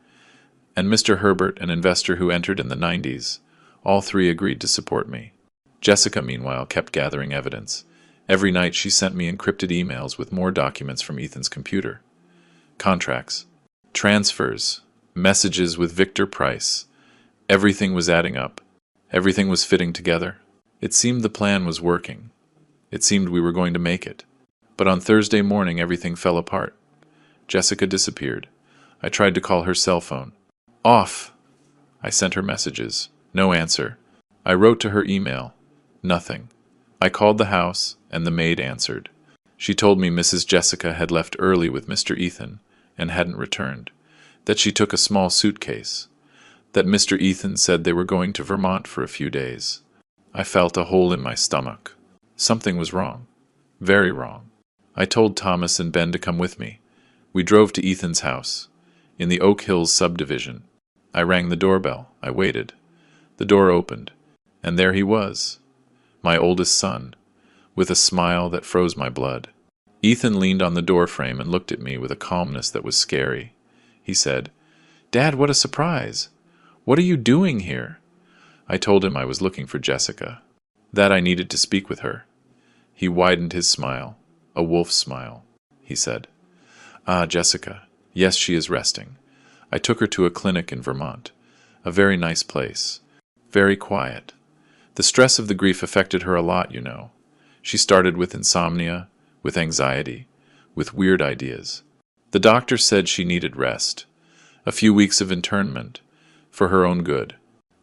and Mr. Herbert, an investor who entered in the 90s. All 3 agreed to support me. Jessica, meanwhile, kept gathering evidence. Every night she sent me encrypted emails with more documents from Ethan's computer. Contracts, transfers, messages with Victor Price. Everything was adding up. Everything was fitting together. It seemed the plan was working. It seemed we were going to make it. But on Thursday morning, everything fell apart. Jessica disappeared. I tried to call her cell phone. Off! I sent her messages. No answer. I wrote to her email. Nothing. I called the house, and the maid answered. She told me Mrs. Jessica had left early with Mr. Ethan and hadn't returned, that she took a small suitcase, that Mr. Ethan said they were going to Vermont for a few days. I felt a hole in my stomach. Something was wrong. Very wrong. I told Thomas and Ben to come with me. We drove to Ethan's house, in the Oak Hills subdivision. I rang the doorbell. I waited. The door opened, and there he was, my oldest son, with a smile that froze my blood. Ethan leaned on the doorframe and looked at me with a calmness that was scary. He said, "Dad, what a surprise! What are you doing here?" I told him I was looking for Jessica, that I needed to speak with her. He widened his smile, a wolf's smile. He said, "Ah, Jessica. Yes, she is resting. I took her to a clinic in Vermont. A very nice place. Very quiet. The stress of the grief affected her a lot, you know. She started with insomnia, with anxiety, with weird ideas. The doctor said she needed rest. A few weeks of internment, for her own good."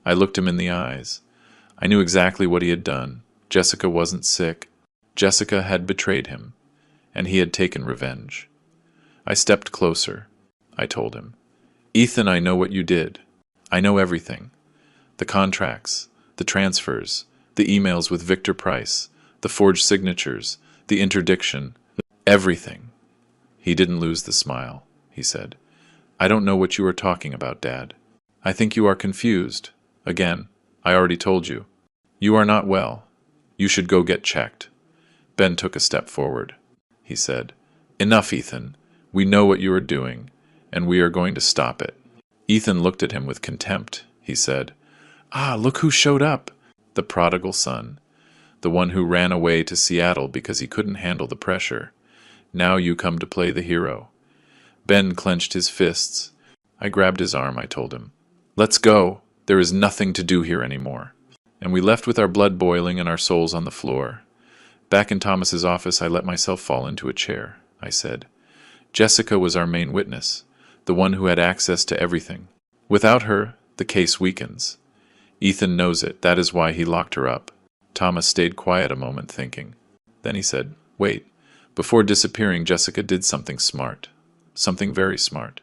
I looked him in the eyes. I knew exactly what he had done. Jessica wasn't sick. Jessica had betrayed him, and he had taken revenge. I stepped closer. I told him, "Ethan, I know what you did. I know everything. The contracts, the transfers, the emails with Victor Price, the forged signatures, the interdiction, everything." He didn't lose the smile. He said, "I don't know what you are talking about, Dad. I think you are confused. Again, I already told you. You are not well. You should go get checked." Ben took a step forward. He said, "Enough, Ethan. We know what you are doing, and we are going to stop it." Ethan looked at him with contempt. He said, "Ah, look who showed up. The prodigal son. The one who ran away to Seattle because he couldn't handle the pressure. Now you come to play the hero." Ben clenched his fists. I grabbed his arm. I told him, "Let's go. There is nothing to do here anymore." And we left with our blood boiling and our souls on the floor. Back in Thomas's office, I let myself fall into a chair. I said, "Jessica was our main witness, the one who had access to everything. Without her, the case weakens. Ethan knows it. That is why he locked her up." Thomas stayed quiet a moment, thinking. Then he said, "Wait. Before disappearing, Jessica did something smart. Something very smart."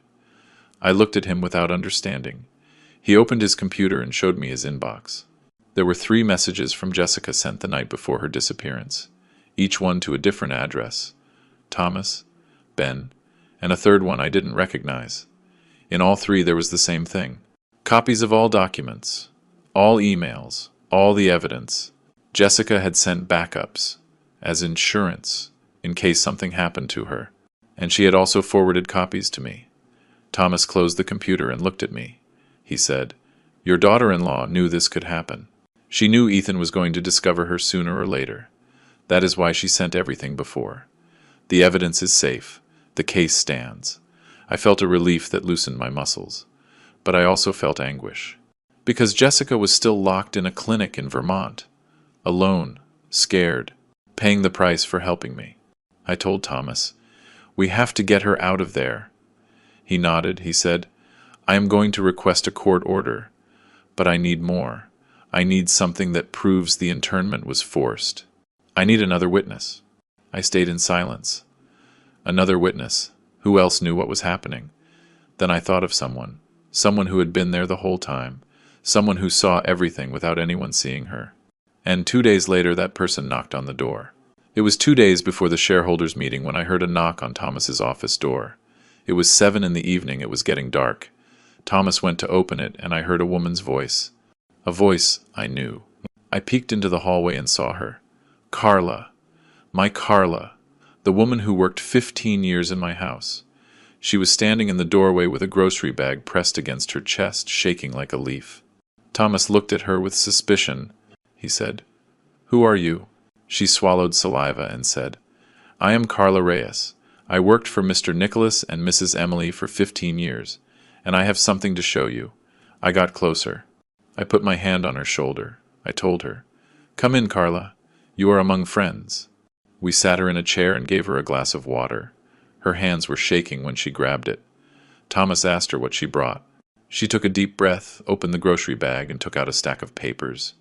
I looked at him without understanding. He opened his computer and showed me his inbox. There were 3 messages from Jessica sent the night before her disappearance, each one to a different address. Thomas, Ben, and a third one I didn't recognize. In all 3 there was the same thing. Copies of all documents, all emails, all the evidence. Jessica had sent backups, as insurance, in case something happened to her, and she had also forwarded copies to me. Thomas closed the computer and looked at me. He said, "Your daughter-in-law knew this could happen. She knew Ethan was going to discover her sooner or later. That is why she sent everything before. The evidence is safe. The case stands." I felt a relief that loosened my muscles, but I also felt anguish. Because Jessica was still locked in a clinic in Vermont, alone, scared, paying the price for helping me. I told Thomas, "We have to get her out of there." He nodded. He said, "I am going to request a court order, but I need more. I need something that proves the internment was forced. I need another witness." I stayed in silence. Another witness. Who else knew what was happening? Then I thought of someone who had been there the whole time, someone who saw everything without anyone seeing her. And 2 days later, that person knocked on the door. It was 2 days before the shareholders' meeting when I heard a knock on Thomas's office door. It was 7 in the evening. It was getting dark. Thomas went to open it, and I heard a woman's voice. A voice I knew. I peeked into the hallway and saw her. Carla. My Carla. The woman who worked 15 years in my house. She was standing in the doorway with a grocery bag pressed against her chest, shaking like a leaf. Thomas looked at her with suspicion. He said, "Who are you?" She swallowed saliva and said, "I am Carla Reyes. I worked for Mr. Nicholas and Mrs. Emily for 15 years, and I have something to show you." I got closer. I put my hand on her shoulder. I told her, "Come in, Carla. You are among friends." We sat her in a chair and gave her a glass of water. Her hands were shaking when she grabbed it. Thomas asked her what she brought. She took a deep breath, opened the grocery bag, and took out a stack of papers,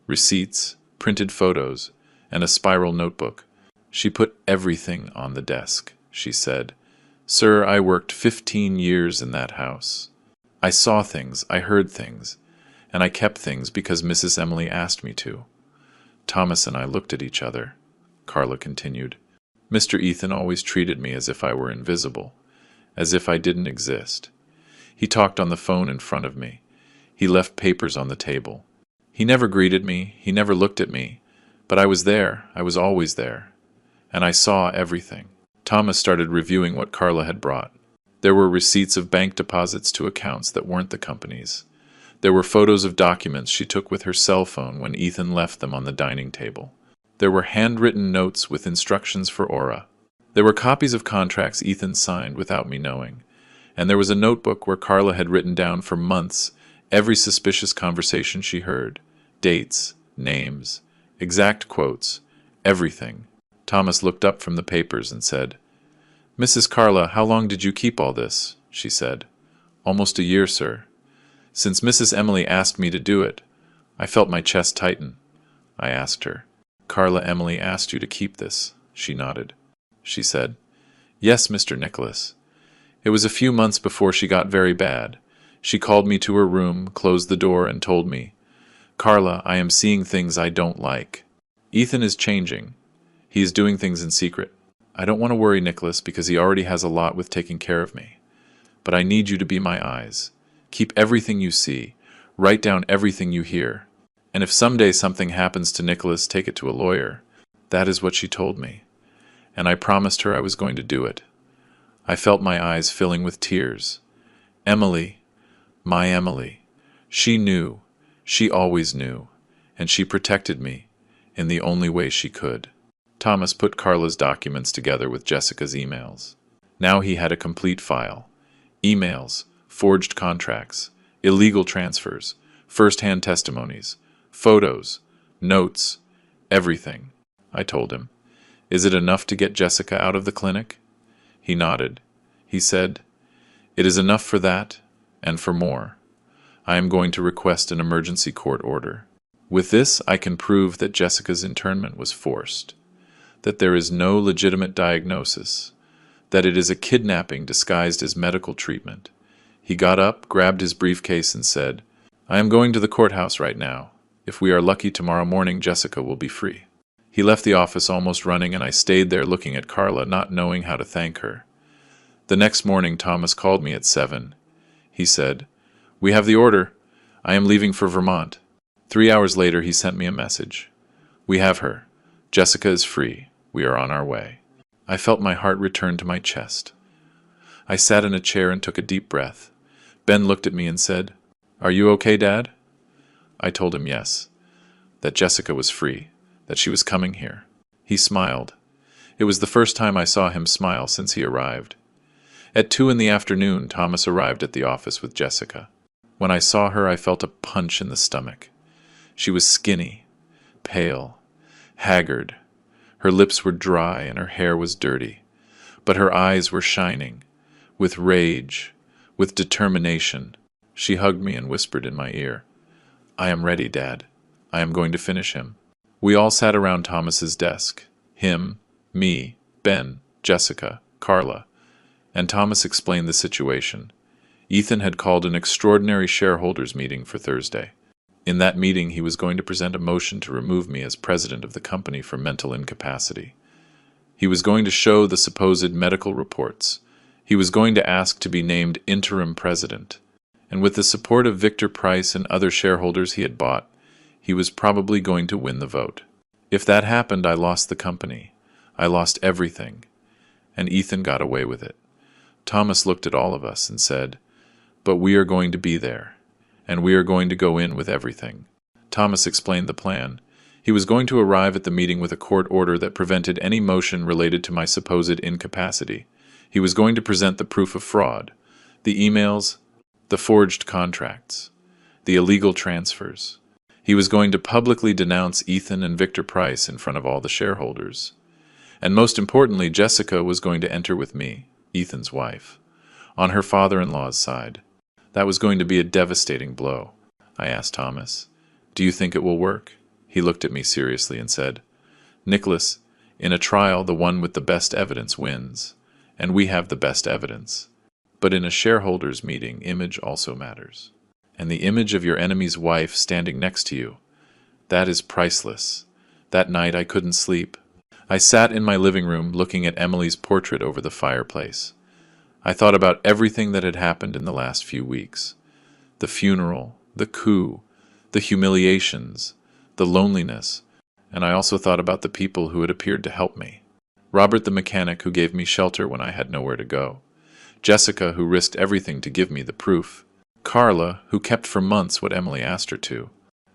receipts, printed photos, and a spiral notebook. She put everything on the desk. She said, "Sir, I worked 15 years in that house. I saw things, I heard things, and I kept things because Mrs. Emily asked me to." Thomas and I looked at each other. Carla continued, "Mr. Ethan always treated me as if I were invisible, as if I didn't exist. He talked on the phone in front of me. He left papers on the table. He never greeted me, he never looked at me, but I was there, I was always there. And I saw everything. Thomas started reviewing what Carla had brought. There were receipts of bank deposits to accounts that weren't the company's. There were photos of documents she took with her cell phone when Ethan left them on the dining table. There were handwritten notes with instructions for Aura. There were copies of contracts Ethan signed without me knowing. And there was a notebook where Carla had written down for months every suspicious conversation she heard. Dates, names, exact quotes, everything. Thomas looked up from the papers and said, "Mrs. Carla, how long did you keep all this?" she said. "Almost a year, sir. Since Mrs. Emily asked me to do it, I felt my chest tighten." I asked her, "Carla, Emily asked you to keep this?" She nodded. She said, "Yes, Mr. Nicholas. It was a few months before she got very bad. She called me to her room, closed the door, and told me, 'Carla, I am seeing things I don't like. Ethan is changing. He is doing things in secret. I don't want to worry Nicholas because he already has a lot with taking care of me. But I need you to be my eyes. Keep everything you see. Write down everything you hear. And if someday something happens to Nicholas, take it to a lawyer.' That is what she told me. And I promised her I was going to do it. I felt my eyes filling with tears. Emily, my Emily. She knew. She always knew. And she protected me in the only way she could." Thomas put Carla's documents together with Jessica's emails. Now he had a complete file. Emails, forged contracts, illegal transfers, first-hand testimonies, photos, notes, everything. I told him, "Is it enough to get Jessica out of the clinic?" He nodded. He said, "It is enough for that, and for more. I am going to request an emergency court order. With this, I can prove that Jessica's internment was forced, that there is no legitimate diagnosis, that it is a kidnapping disguised as medical treatment." He got up, grabbed his briefcase, and said, "I am going to the courthouse right now. If we are lucky tomorrow morning, Jessica will be free." He left the office almost running, and I stayed there looking at Carla, not knowing how to thank her. The next morning, Thomas called me at 7. He said, "We have the order. I am leaving for Vermont." 3 hours later, he sent me a message. "We have her. Jessica is free. We are on our way." I felt my heart return to my chest. I sat in a chair and took a deep breath. Ben looked at me and said, "Are you okay, Dad?" I told him yes, that Jessica was free, that she was coming here. He smiled. It was the first time I saw him smile since he arrived. At 2 in the afternoon, Thomas arrived at the office with Jessica. When I saw her, I felt a punch in the stomach. She was skinny, pale, haggard. Her lips were dry and her hair was dirty, but her eyes were shining, with rage, with determination. She hugged me and whispered in my ear, "I am ready, Dad. I am going to finish him." We all sat around Thomas's desk. Him, me, Ben, Jessica, Carla. And Thomas explained the situation. Ethan had called an extraordinary shareholders meeting for Thursday. In that meeting, he was going to present a motion to remove me as president of the company for mental incapacity. He was going to show the supposed medical reports. He was going to ask to be named interim president. And with the support of Victor Price and other shareholders he had bought, he was probably going to win the vote. If that happened, I lost the company. I lost everything. And Ethan got away with it. Thomas looked at all of us and said, "But we are going to be there, and we are going to go in with everything." Thomas explained the plan. He was going to arrive at the meeting with a court order that prevented any motion related to my supposed incapacity. He was going to present the proof of fraud, the emails, the forged contracts, the illegal transfers. He was going to publicly denounce Ethan and Victor Price in front of all the shareholders. And most importantly, Jessica was going to enter with me, Ethan's wife, on her father-in-law's side. That was going to be a devastating blow. I asked Thomas, "Do you think it will work?" He looked at me seriously and said, "Nicholas, in a trial, the one with the best evidence wins, and we have the best evidence. But in a shareholders' meeting, image also matters. And the image of your enemy's wife standing next to you, that is priceless." That night I couldn't sleep. I sat in my living room looking at Emily's portrait over the fireplace. I thought about everything that had happened in the last few weeks. The funeral, the coup, the humiliations, the loneliness, and I also thought about the people who had appeared to help me. Robert the mechanic who gave me shelter when I had nowhere to go. Jessica who risked everything to give me the proof. Carla who kept for months what Emily asked her to.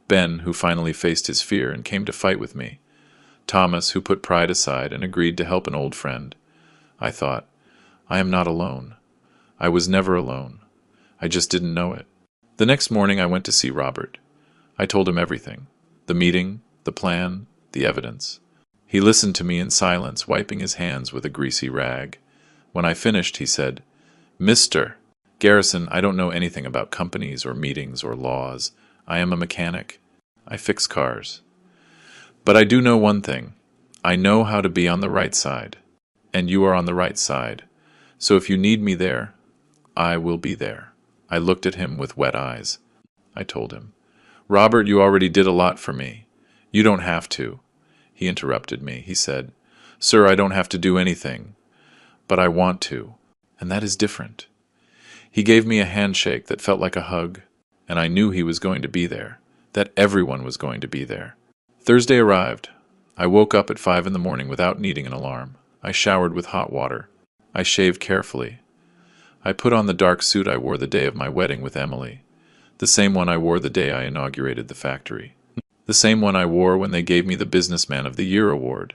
Ben who finally faced his fear and came to fight with me. Thomas who put pride aside and agreed to help an old friend. I thought, I am not alone. I was never alone. I just didn't know it. The next morning I went to see Robert. I told him everything. The meeting, the plan, the evidence. He listened to me in silence, wiping his hands with a greasy rag. When I finished, he said, Mr. Garrison, I don't know anything about companies or meetings or laws. I am a mechanic. I fix cars. But I do know one thing. I know how to be on the right side. And you are on the right side. So if you need me there, I will be there. I looked at him with wet eyes. I told him, Robert, you already did a lot for me. You don't have to. He interrupted me. He said, Sir, I don't have to do anything. But I want to. And that is different. He gave me a handshake that felt like a hug. And I knew he was going to be there. That everyone was going to be there. Thursday arrived. I woke up at 5 in the morning without needing an alarm. I showered with hot water. I shaved carefully. I put on the dark suit I wore the day of my wedding with Emily. The same one I wore the day I inaugurated the factory. The same one I wore when they gave me the Businessman of the Year award.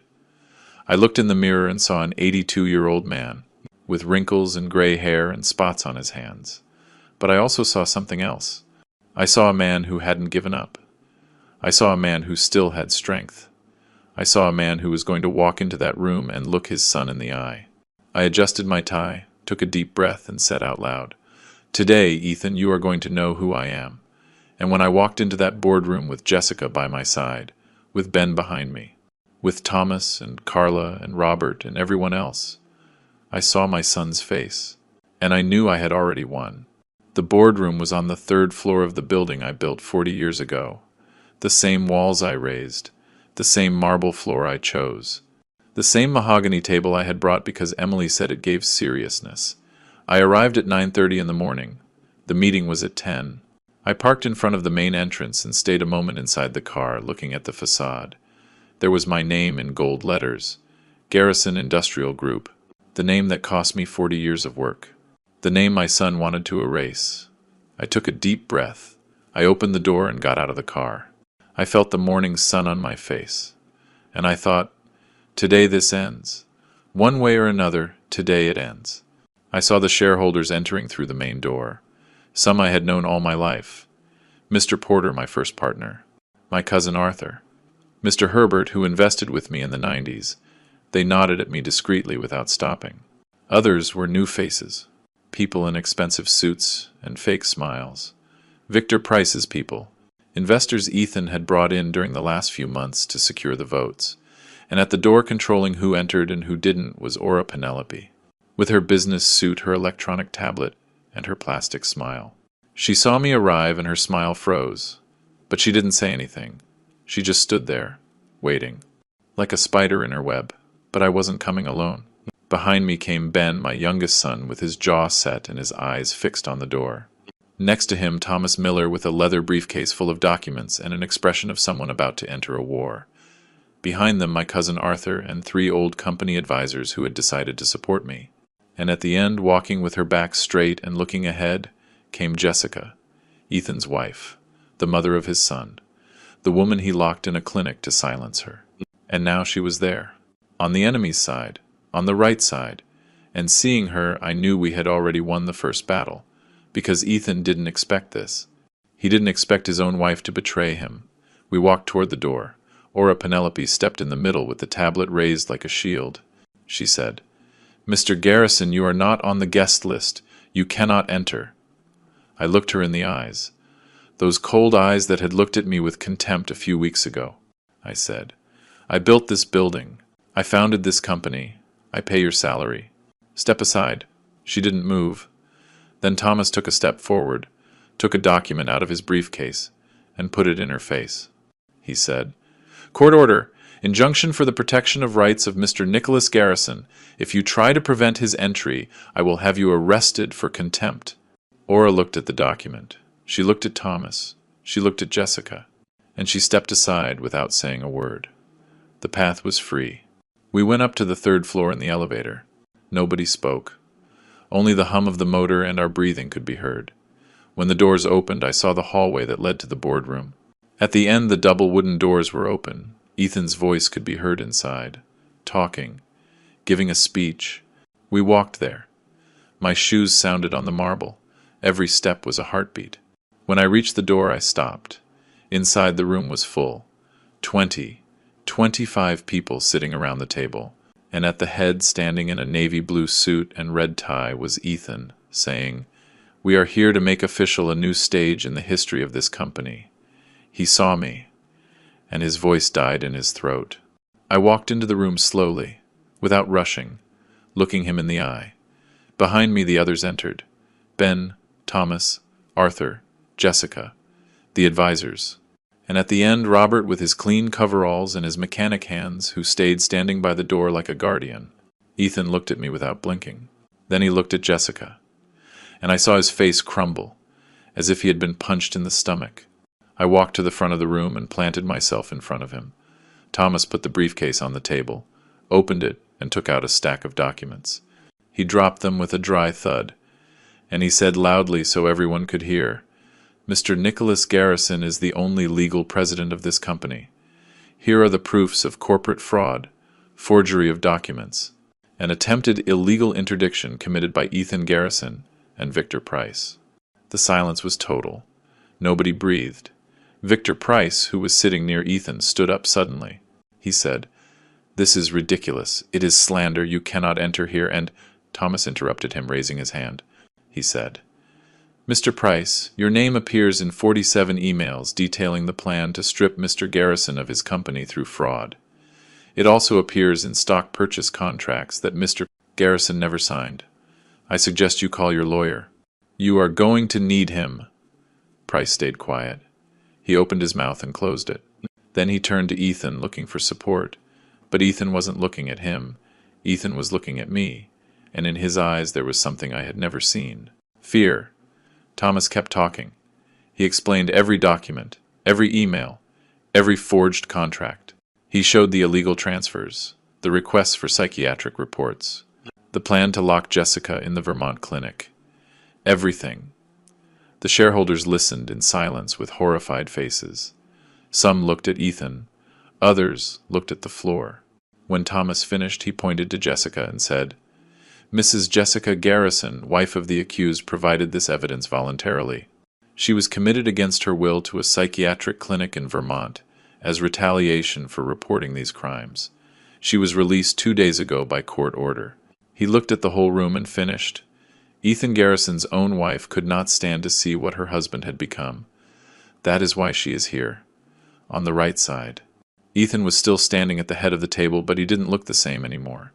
I looked in the mirror and saw an 82-year-old man, with wrinkles and gray hair and spots on his hands. But I also saw something else. I saw a man who hadn't given up. I saw a man who still had strength. I saw a man who was going to walk into that room and look his son in the eye. I adjusted my tie, took a deep breath, and said out loud, Today, Ethan, you are going to know who I am. And when I walked into that boardroom with Jessica by my side, with Ben behind me, with Thomas and Carla and Robert and everyone else, I saw my son's face, and I knew I had already won. The boardroom was on the 3rd floor of the building I built 40 years ago. The same walls I raised, the same marble floor I chose, the same mahogany table I had brought because Emily said it gave seriousness. I arrived at 9:30 in the morning. The meeting was at 10. I parked in front of the main entrance and stayed a moment inside the car, looking at the facade. There was my name in gold letters, Garrison Industrial Group, the name that cost me 40 years of work, the name my son wanted to erase. I took a deep breath. I opened the door and got out of the car. I felt the morning sun on my face, and I thought, today this ends. One way or another, today it ends. I saw the shareholders entering through the main door. Some I had known all my life. Mr. Porter, my first partner. My cousin Arthur. Mr. Herbert, who invested with me in the 90s. They nodded at me discreetly without stopping. Others were new faces. People in expensive suits and fake smiles. Victor Price's people. Investors Ethan had brought in during the last few months to secure the votes. And at the door controlling who entered and who didn't was Aura Penelope, with her business suit, her electronic tablet, and her plastic smile. She saw me arrive and her smile froze, but she didn't say anything. She just stood there, waiting, like a spider in her web. But I wasn't coming alone. Behind me came Ben, my youngest son, with his jaw set and his eyes fixed on the door. Next to him, Thomas Miller with a leather briefcase full of documents and an expression of someone about to enter a war. Behind them, my cousin Arthur and 3 old company advisors who had decided to support me. And at the end, walking with her back straight and looking ahead, came Jessica, Ethan's wife, the mother of his son, the woman he locked in a clinic to silence her. And now she was there, on the enemy's side, on the right side, and seeing her, I knew we had already won the first battle, because Ethan didn't expect this. He didn't expect his own wife to betray him. We walked toward the door. Aura Penelope stepped in the middle with the tablet raised like a shield. She said, Mr. Garrison, you are not on the guest list. You cannot enter. I looked her in the eyes. Those cold eyes that had looked at me with contempt a few weeks ago. I said, I built this building. I founded this company. I pay your salary. Step aside. She didn't move. Then Thomas took a step forward, took a document out of his briefcase, and put it in her face. He said, Court order. Injunction for the protection of rights of Mr. Nicholas Garrison. If you try to prevent his entry, I will have you arrested for contempt. Aura looked at the document. She looked at Thomas. She looked at Jessica, and she stepped aside without saying a word. The path was free. We went up to the third floor in the elevator. Nobody spoke. Only the hum of the motor and our breathing could be heard. When the doors opened, I saw the hallway that led to the boardroom. At the end, the double wooden doors were open. Ethan's voice could be heard inside, talking, giving a speech. We walked there. My shoes sounded on the marble. Every step was a heartbeat. When I reached the door, I stopped. Inside, the room was full. 25 people sitting around the table, and at the head, standing in a navy blue suit and red tie, was Ethan, saying, "We are here to make official a new stage in the history of this company." He saw me, and his voice died in his throat. I walked into the room slowly, without rushing, looking him in the eye. Behind me the others entered. Ben, Thomas, Arthur, Jessica, the advisors. And at the end, Robert with his clean coveralls and his mechanic hands, who stayed standing by the door like a guardian. Ethan looked at me without blinking. Then he looked at Jessica, and I saw his face crumble, as if he had been punched in the stomach. I walked to the front of the room and planted myself in front of him. Thomas put the briefcase on the table, opened it, and took out a stack of documents. He dropped them with a dry thud, and he said loudly so everyone could hear, "Mr. Nicholas Garrison is the only legal president of this company. Here are the proofs of corporate fraud, forgery of documents, and attempted illegal interdiction committed by Ethan Garrison and Victor Price." The silence was total. Nobody breathed. Victor Price, who was sitting near Ethan, stood up suddenly. He said, "This is ridiculous. It is slander. You cannot enter here." And Thomas interrupted him, raising his hand. He said, "Mr. Price, your name appears in 47 emails detailing the plan to strip Mr. Garrison of his company through fraud. It also appears in stock purchase contracts that Mr. Garrison never signed. I suggest you call your lawyer. You are going to need him." Price stayed quiet. He opened his mouth and closed it. Then he turned to Ethan, looking for support. But Ethan wasn't looking at him. Ethan was looking at me, and in his eyes there was something I had never seen. Fear. Thomas kept talking. He explained every document, every email, every forged contract. He showed the illegal transfers, the requests for psychiatric reports, the plan to lock Jessica in the Vermont clinic. Everything. The shareholders listened in silence with horrified faces. Some looked at Ethan. Others looked at the floor. When Thomas finished, he pointed to Jessica and said, "Mrs. Jessica Garrison, wife of the accused, provided this evidence voluntarily. She was committed against her will to a psychiatric clinic in Vermont as retaliation for reporting these crimes. She was released 2 days ago by court order." He looked at the whole room and finished. Ethan Garrison's own wife could not stand to see what her husband had become. That is why she is here. On the right side. Ethan was still standing at the head of the table, but he didn't look the same anymore.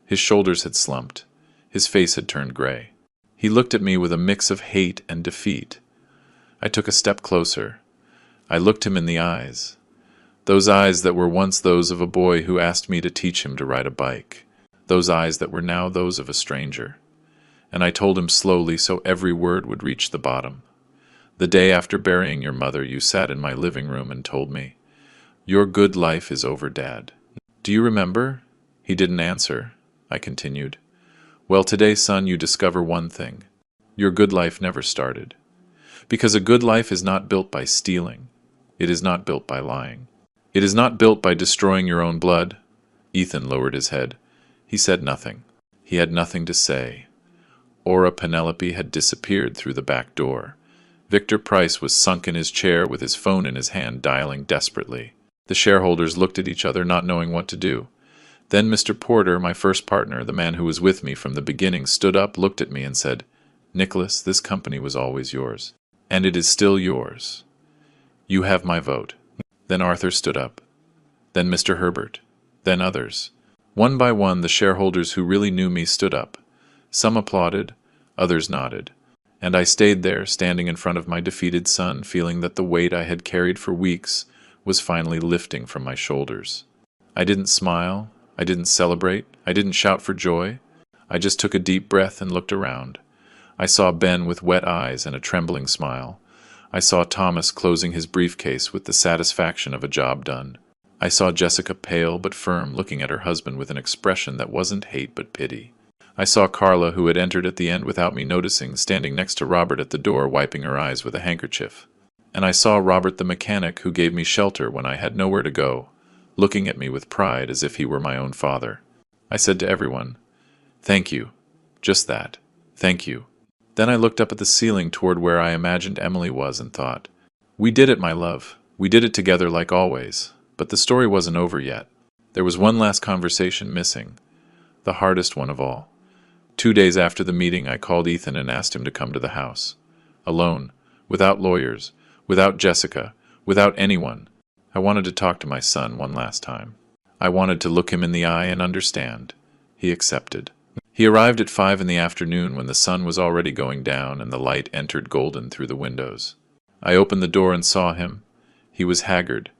His shoulders had slumped. His face had turned gray. He looked at me with a mix of hate and defeat. I took a step closer. I looked him in the eyes. Those eyes that were once those of a boy who asked me to teach him to ride a bike. Those eyes that were now those of a stranger. And I told him slowly so every word would reach the bottom. "The day after burying your mother, you sat in my living room and told me, 'Your good life is over, Dad.' Do you remember?" He didn't answer. I continued. "Well, today, son, you discover one thing. Your good life never started. Because a good life is not built by stealing. It is not built by lying. It is not built by destroying your own blood." Ethan lowered his head. He said nothing. He had nothing to say. Aura Penelope had disappeared through the back door. Victor Price was sunk in his chair with his phone in his hand, dialing desperately. The shareholders looked at each other, not knowing what to do. Then Mr. Porter, my first partner, the man who was with me from the beginning, stood up, looked at me, and said, "Nicholas, this company was always yours. And it is still yours. You have my vote." Then Arthur stood up. Then Mr. Herbert. Then others. One by one, the shareholders who really knew me stood up. Some applauded, others nodded. And I stayed there, standing in front of my defeated son, feeling that the weight I had carried for weeks was finally lifting from my shoulders. I didn't smile. I didn't celebrate. I didn't shout for joy. I just took a deep breath and looked around. I saw Ben with wet eyes and a trembling smile. I saw Thomas closing his briefcase with the satisfaction of a job done. I saw Jessica pale but firm, looking at her husband with an expression that wasn't hate but pity. I saw Carla, who had entered at the end without me noticing, standing next to Robert at the door, wiping her eyes with a handkerchief. And I saw Robert the mechanic, who gave me shelter when I had nowhere to go, looking at me with pride as if he were my own father. I said to everyone, "Thank you." Just that. Thank you. Then I looked up at the ceiling toward where I imagined Emily was and thought, "We did it, my love. We did it together like always." But the story wasn't over yet. There was one last conversation missing, the hardest one of all. 2 days after the meeting, I called Ethan and asked him to come to the house. Alone, without lawyers, without Jessica, without anyone. I wanted to talk to my son one last time. I wanted to look him in the eye and understand. He accepted. He arrived at 5 in the afternoon when the sun was already going down and the light entered golden through the windows. I opened the door and saw him. He was haggard,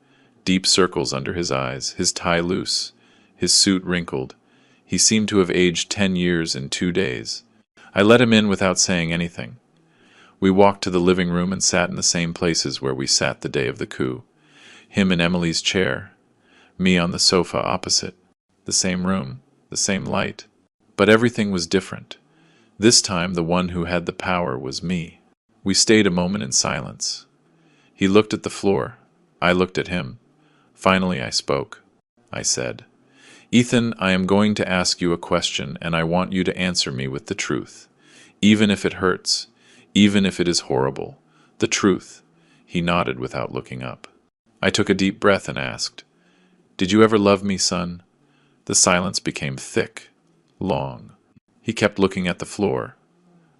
deep circles under his eyes, his tie loose, his suit wrinkled. He seemed to have aged 10 years in 2 days. I let him in without saying anything. We walked to the living room and sat in the same places where we sat the day of the coup. Him in Emily's chair, me on the sofa opposite. The same room, the same light. But everything was different. This time the one who had the power was me. We stayed a moment in silence. He looked at the floor. I looked at him. Finally I spoke. I said, "Ethan, I am going to ask you a question, and I want you to answer me with the truth. Even if it hurts, even if it is horrible. The truth." He nodded without looking up. I took a deep breath and asked, "Did you ever love me, son?" The silence became thick, long. He kept looking at the floor.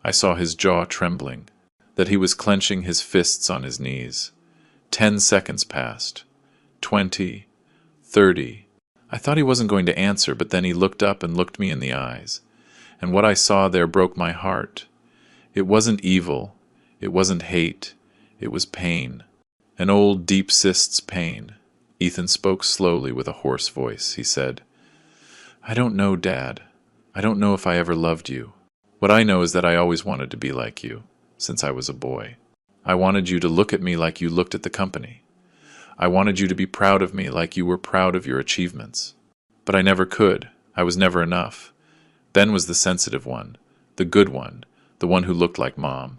I saw his jaw trembling, that he was clenching his fists on his knees. 10 seconds passed. 20. 30. I thought he wasn't going to answer, but then he looked up and looked me in the eyes. And what I saw there broke my heart. It wasn't evil. It wasn't hate. It was pain. An old, deep cysts pain. Ethan spoke slowly with a hoarse voice. He said, "I don't know, Dad. I don't know if I ever loved you. What I know is that I always wanted to be like you, since I was a boy. I wanted you to look at me like you looked at the company. I wanted you to be proud of me like you were proud of your achievements. But I never could. I was never enough. Ben was the sensitive one, the good one, the one who looked like Mom.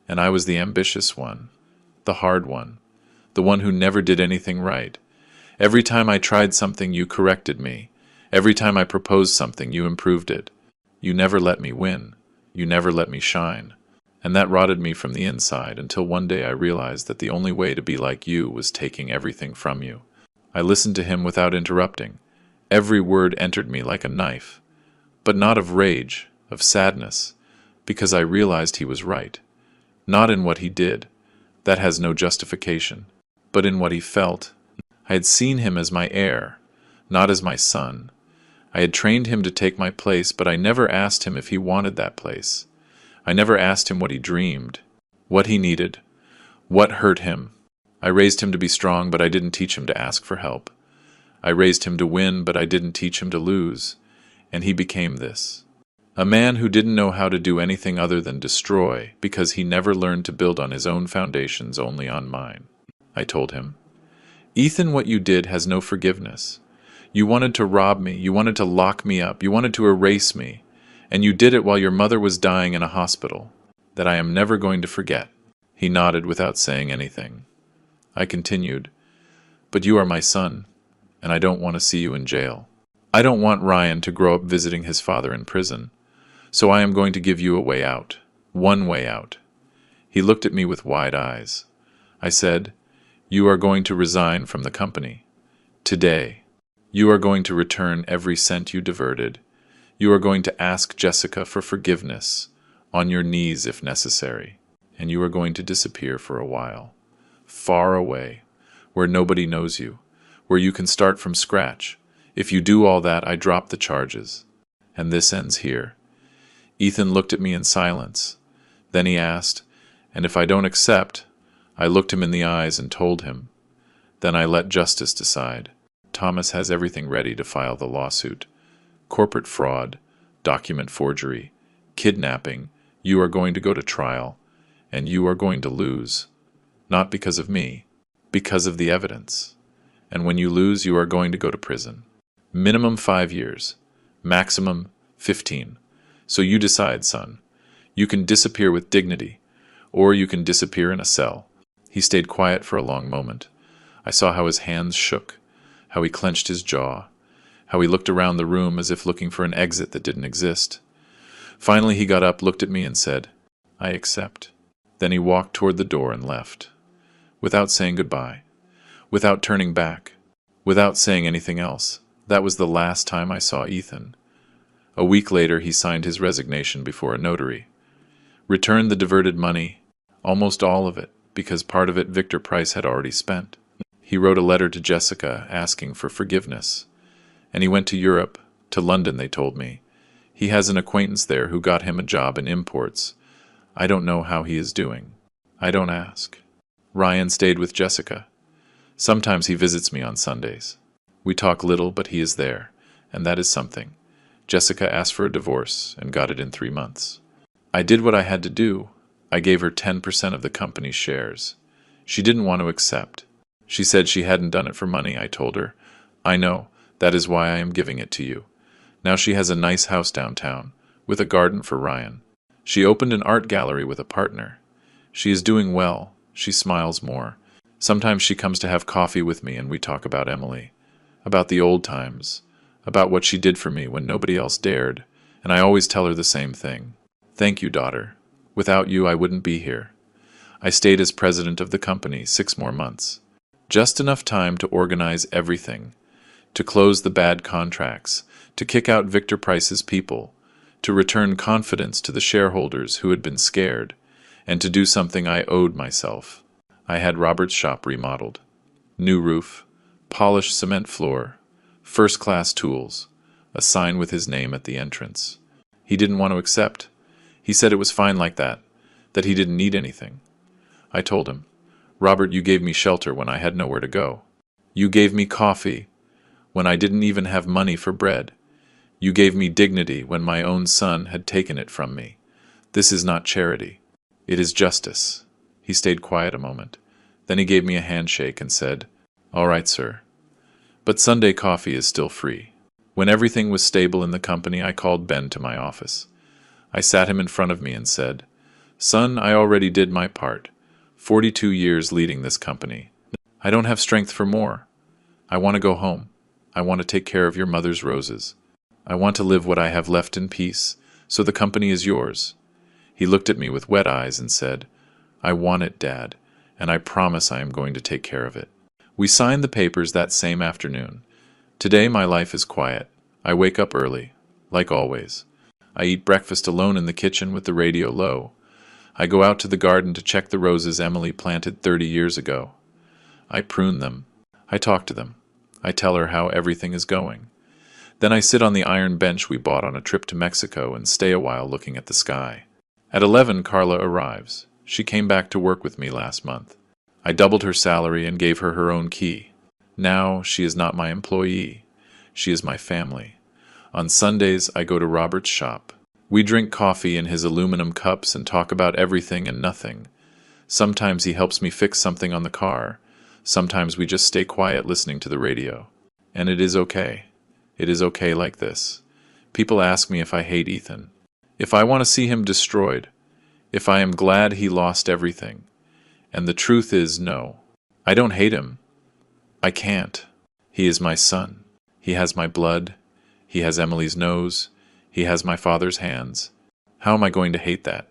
And I was the ambitious one, the hard one, the one who never did anything right. Every time I tried something, you corrected me. Every time I proposed something, you improved it. You never let me win. You never let me shine. And that rotted me from the inside until one day I realized that the only way to be like you was taking everything from you." I listened to him without interrupting. Every word entered me like a knife, but not of rage, of sadness, because I realized he was right. Not in what he did. That has no justification. But in what he felt. I had seen him as my heir, not as my son. I had trained him to take my place, but I never asked him if he wanted that place. I never asked him what he dreamed, what he needed, what hurt him. I raised him to be strong, but I didn't teach him to ask for help. I raised him to win, but I didn't teach him to lose. And he became this. A man who didn't know how to do anything other than destroy, because he never learned to build on his own foundations, only on mine. I told him, "Ethan, what you did has no forgiveness. You wanted to rob me, you wanted to lock me up, you wanted to erase me, and you did it while your mother was dying in a hospital. That I am never going to forget." He nodded without saying anything. I continued, "But you are my son, and I don't want to see you in jail. I don't want Ryan to grow up visiting his father in prison, so I am going to give you a way out, one way out." He looked at me with wide eyes. I said, "You are going to resign from the company. Today. You are going to return every cent you diverted. You are going to ask Jessica for forgiveness, on your knees if necessary, and you are going to disappear for a while, far away, where nobody knows you, where you can start from scratch. If you do all that, I drop the charges. And this ends here." Ethan looked at me in silence. Then he asked, "And if I don't accept?" I looked him in the eyes and told him. Then I let justice decide. Thomas has everything ready to file the lawsuit. Corporate fraud, document forgery, kidnapping. You are going to go to trial, and you are going to lose. Not because of me, because of the evidence. And when you lose, you are going to go to prison. Minimum 5 years, maximum 15. So you decide, son. You can disappear with dignity, or you can disappear in a cell. He stayed quiet for a long moment. I saw how his hands shook, how he clenched his jaw, how he looked around the room as if looking for an exit that didn't exist. Finally he got up, looked at me, and said, "I accept." Then he walked toward the door and left, without saying goodbye, without turning back, without saying anything else. That was the last time I saw Ethan. A week later he signed his resignation before a notary, returned the diverted money, almost all of it, because part of it Victor Price had already spent. He wrote a letter to Jessica asking for forgiveness, and he went to Europe, to London, they told me. He has an acquaintance there who got him a job in imports. I don't know how he is doing. I don't ask. Ryan stayed with Jessica. Sometimes he visits me on Sundays. We talk little, but he is there, and that is something. Jessica asked for a divorce and got it in 3 months. I did what I had to do. I gave her 10% of the company's shares. She didn't want to accept. She said she hadn't done it for money, I told her. I know, that is why I am giving it to you. Now she has a nice house downtown, with a garden for Ryan. She opened an art gallery with a partner. She is doing well. She smiles more. Sometimes she comes to have coffee with me and we talk about Emily, about the old times, about what she did for me when nobody else dared, and I always tell her the same thing. Thank you, daughter. Without you, I wouldn't be here. I stayed as president of the company 6 more months. Just enough time to organize everything, to close the bad contracts, to kick out Victor Price's people, to return confidence to the shareholders who had been scared, and to do something I owed myself. I had Robert's shop remodeled. New roof, polished cement floor, first-class tools, a sign with his name at the entrance. He didn't want to accept. He said it was fine like that he didn't need anything. I told him, "Robert, you gave me shelter when I had nowhere to go. You gave me coffee when I didn't even have money for bread. You gave me dignity when my own son had taken it from me. This is not charity. It is justice." He stayed quiet a moment. Then he gave me a handshake and said, "All right, sir. But Sunday coffee is still free." When everything was stable in the company, I called Ben to my office. I sat him in front of me and said, "Son, I already did my part. 42 years leading this company. I don't have strength for more. I want to go home. I want to take care of your mother's roses. I want to live what I have left in peace, so the company is yours." He looked at me with wet eyes and said, "I want it, Dad, and I promise I am going to take care of it." We signed the papers that same afternoon. Today my life is quiet. I wake up early, like always. I eat breakfast alone in the kitchen with the radio low. I go out to the garden to check the roses Emily planted 30 years ago. I prune them. I talk to them. I tell her how everything is going. Then I sit on the iron bench we bought on a trip to Mexico and stay a while looking at the sky. At 11, Carla arrives. She came back to work with me last month. I doubled her salary and gave her her own key. Now she is not my employee. She is my family. On Sundays, I go to Robert's shop. We drink coffee in his aluminum cups and talk about everything and nothing. Sometimes he helps me fix something on the car. Sometimes we just stay quiet listening to the radio. And it is okay. It is okay like this. People ask me if I hate Ethan, if I want to see him destroyed, if I am glad he lost everything. And the truth is no. I don't hate him. I can't. He is my son. He has my blood. He has Emily's nose. He has my father's hands. How am I going to hate that?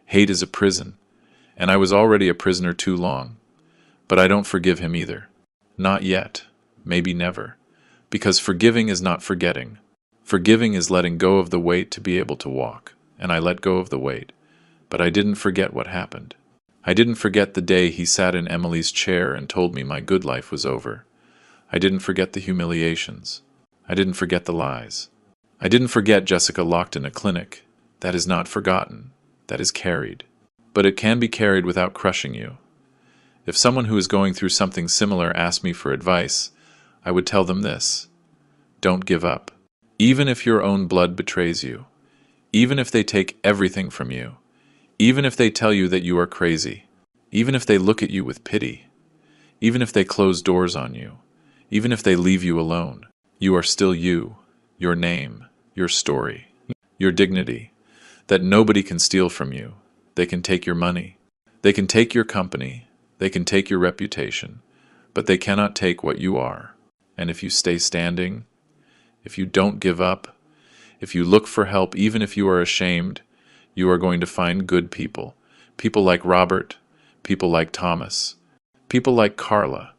Hate is a prison, and I was already a prisoner too long. But I don't forgive him either. Not yet. Maybe never. Because forgiving is not forgetting. Forgiving is letting go of the weight to be able to walk, and I let go of the weight. But I didn't forget what happened. I didn't forget the day he sat in Emily's chair and told me my good life was over. I didn't forget the humiliations. I didn't forget the lies. I didn't forget Jessica locked in a clinic. That is not forgotten. That is carried. But it can be carried without crushing you. If someone who is going through something similar asked me for advice, I would tell them this: don't give up. Even if your own blood betrays you, even if they take everything from you, even if they tell you that you are crazy, Even if they look at you with pity, even if they close doors on you, even if they leave you alone, you are still you, your name, your story, your dignity, that nobody can steal from you. They can take your money, they can take your company, they can take your reputation, but they cannot take what you are. And if you stay standing, if you don't give up, if you look for help, even if you are ashamed, you are going to find good people. People like Robert, people like Thomas, people like Carla,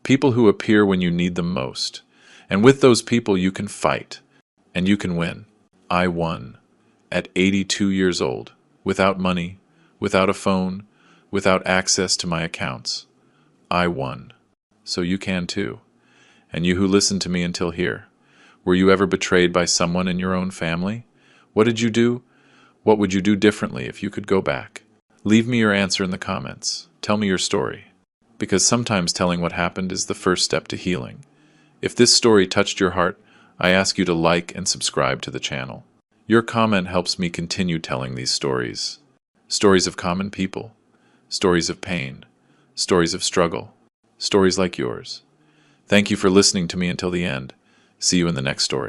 people who appear when you need them most. And with those people, you can fight, and you can win. I won at 82 years old, without money, without a phone, without access to my accounts. I won. So you can too. And you who listened to me until here, were you ever betrayed by someone in your own family? What did you do? What would you do differently if you could go back? Leave me your answer in the comments. Tell me your story. Because sometimes telling what happened is the first step to healing. If this story touched your heart, I ask you to like and subscribe to the channel. Your comment helps me continue telling these stories. Stories of common people. Stories of pain. Stories of struggle. Stories like yours. Thank you for listening to me until the end. See you in the next story.